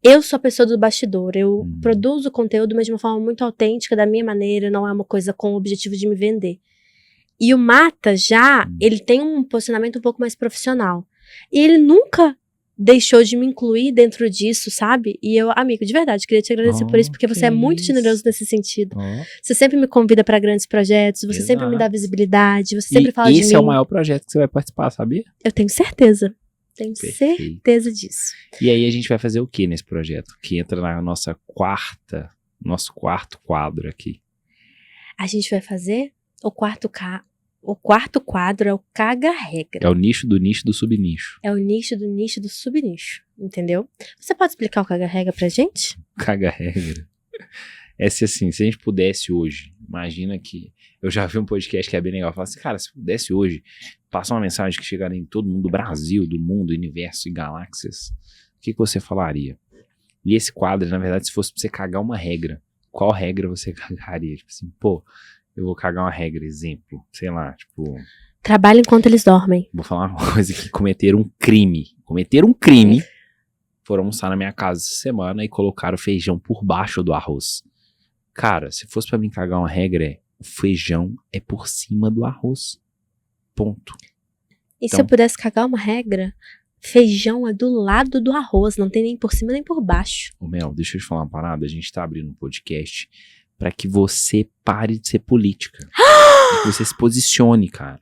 Eu sou a pessoa do bastidor. Eu produzo conteúdo, mas de uma forma muito autêntica, da minha maneira. Não é uma coisa com o objetivo de me vender. E o Mata já, ele tem um posicionamento um pouco mais profissional. E ele nunca deixou de me incluir dentro disso, sabe? E eu, amigo, de verdade, queria te agradecer por isso, porque você é muito generoso nesse sentido. Você sempre me convida pra grandes projetos, você sempre me dá visibilidade, você sempre fala de mim. Esse é o maior projeto que você vai participar, sabia? Eu tenho certeza. Tenho certeza disso. E aí a gente vai fazer o que nesse projeto? Que entra na nosso quarto quadro aqui. A gente vai fazer o quarto quadro é o caga-regra. É o nicho do subnicho. É o nicho do subnicho, entendeu? Você pode explicar o caga-regra pra gente? Caga-regra. É se assim, se a gente pudesse hoje, imagina que... Eu já vi um podcast que é bem legal, fala assim, cara, se pudesse hoje passar uma mensagem que chegaria em todo mundo do Brasil, do mundo, universo e galáxias, o que você falaria? E esse quadro, na verdade, se fosse pra você cagar uma regra, qual regra você cagaria? Tipo assim, pô... Eu vou cagar uma regra, exemplo, sei lá, tipo... Trabalha enquanto eles dormem. Vou falar uma coisa que cometeram um crime, foram almoçar na minha casa essa semana e colocaram feijão por baixo do arroz. Cara, se fosse pra mim cagar uma regra, o feijão é por cima do arroz. Ponto. E então, se eu pudesse cagar uma regra, feijão é do lado do arroz, não tem nem por cima nem por baixo. Ô Mel, deixa eu te falar uma parada, a gente tá abrindo um podcast... Pra que você pare de ser política. E que você se posicione, cara.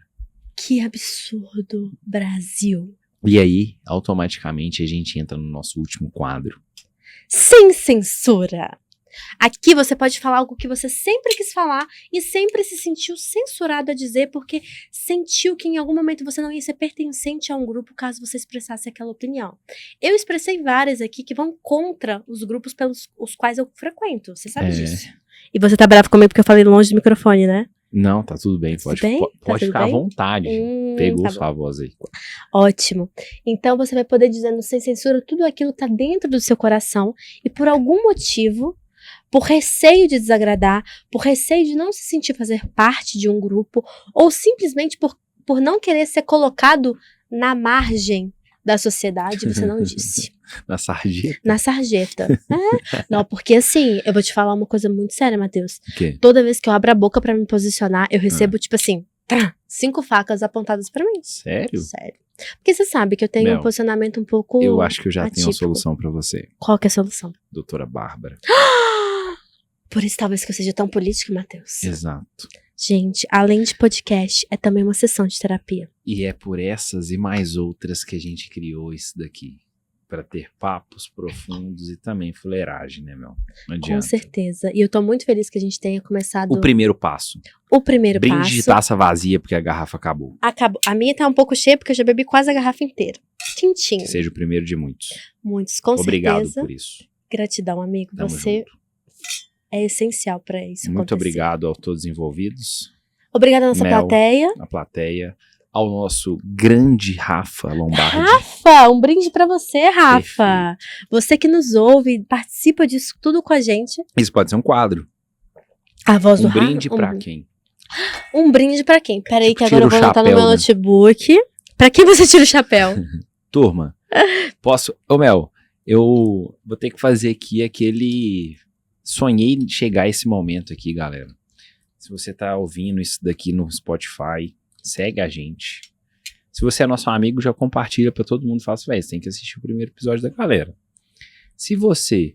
Que absurdo, Brasil. E aí, automaticamente, a gente entra no nosso último quadro. Sem censura. Aqui você pode falar algo que você sempre quis falar e sempre se sentiu censurado a dizer porque sentiu que em algum momento você não ia ser pertencente a um grupo caso você expressasse aquela opinião. Eu expressei várias aqui que vão contra os grupos pelos os quais eu frequento. Você sabe disso. E você tá bravo comigo porque eu falei longe do microfone, né? Não, tá tudo bem. Pode ficar à vontade. Pegou tá sua voz aí. Ótimo. Então você vai poder dizer no Sem Censura tudo aquilo que tá dentro do seu coração e por algum motivo, por receio de desagradar, por receio de não se sentir fazer parte de um grupo ou simplesmente por não querer ser colocado na margem da sociedade, você não disse. Na sarjeta? Na sarjeta. Não, porque assim, eu vou te falar uma coisa muito séria, Matheus. O quê? Toda vez que eu abro a boca pra me posicionar, eu recebo, tipo assim, 5 facas apontadas pra mim. Sério? Sério. Porque você sabe que eu tenho um posicionamento um pouco Eu acho que eu já atípico. tenho uma solução pra você. Qual que é a solução? Doutora Bárbara. Por isso talvez que eu seja tão política, Matheus. Exato. Gente, além de podcast, é também uma sessão de terapia. E é por essas e mais outras que a gente criou isso daqui. Pra ter papos profundos e também fuleiragem, né, Mel? Não adianta. Com certeza. E eu tô muito feliz que a gente tenha começado... O primeiro passo. O primeiro passo. Brinde de taça vazia, porque a garrafa acabou. Acabou. A minha tá um pouco cheia, porque eu já bebi quase a garrafa inteira. Tintim. Que seja o primeiro de muitos. Muitos, com Obrigado certeza. por isso. Gratidão, amigo. Tamo Você junto. é essencial pra isso Muito acontecer. obrigado a todos envolvidos. Obrigada à nossa Mel, plateia. A plateia. Ao nosso grande Rafa Lombardi. Rafa, um brinde pra você, Rafa. Você que nos ouve, participa disso tudo com a gente. Isso pode ser um quadro. A voz do Um Rafa. brinde pra quem? Um brinde pra quem? Peraí que Tira agora eu o vou anotar no chapéu, meu né? notebook. Pra quem você tira o chapéu? Turma, posso... Ô Mel, eu vou ter que fazer aqui aquele... Sonhei em chegar a esse momento aqui, galera. Se você tá ouvindo isso daqui no Spotify, segue a gente. Se você é nosso amigo, já compartilha pra todo mundo. Fala assim, velho, você tem que assistir o primeiro episódio da galera. Se você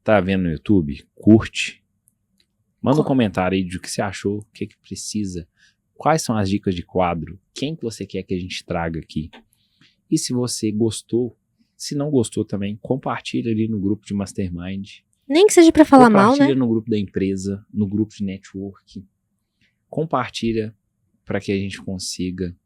tá vendo no YouTube, curte. Manda um comentário aí do que você achou, o que precisa. Quais são as dicas de quadro? Quem que você quer que a gente traga aqui? E se você gostou, se não gostou também, compartilha ali no grupo de Mastermind. Nem que seja pra falar mal, né? Compartilha no grupo da empresa, no grupo de network. Compartilha para que a gente consiga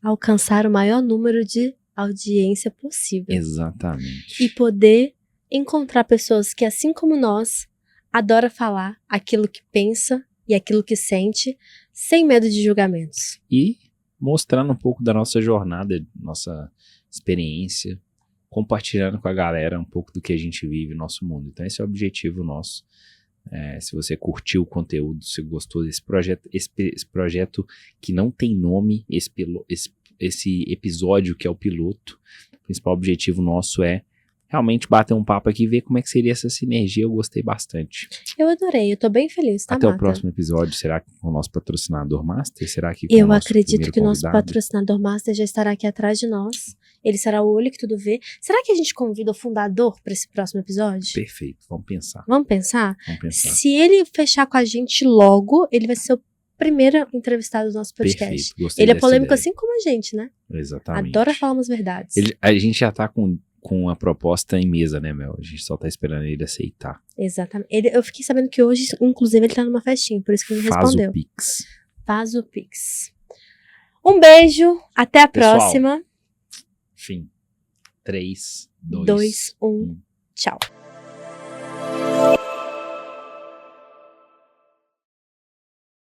alcançar o maior número de audiência possível. exatamente E poder encontrar pessoas que, assim como nós, adora falar aquilo que pensa e aquilo que sente, sem medo de julgamentos. e mostrando um pouco da nossa jornada, nossa experiência, compartilhando com a galera um pouco do que a gente vive no nosso mundo. Então esse é o objetivo nosso. Se você curtiu o conteúdo, se gostou desse projeto, esse projeto que não tem nome, esse episódio que é o piloto, o principal objetivo nosso é realmente bater um papo aqui e ver como é que seria essa sinergia. Eu gostei bastante. Eu adorei, eu tô bem feliz, tá, Até Mata? o próximo episódio, será que com o nosso patrocinador Master? Será que com Eu o nosso acredito primeiro que o nosso convidado? patrocinador Master já estará aqui atrás de nós. Ele será o olho que tudo vê. Será que a gente convida o fundador para esse próximo episódio? Perfeito, vamos pensar. Vamos pensar? Vamos pensar. Se ele fechar com a gente logo, ele vai ser o primeiro entrevistado do nosso podcast. Perfeito, gostei Ele é dessa polêmico ideia. assim como a gente, né? Exatamente. Adora falar umas verdades. A gente já tá com a proposta em mesa, né, Mel? A gente só tá esperando ele aceitar. Exatamente. Eu fiquei sabendo que hoje, inclusive, ele tá numa festinha, por isso que ele me Faz respondeu. o Pix. Faz o Pix. Um beijo, até a Pessoal, próxima. Fim. 3, 2, 2, 1, tchau.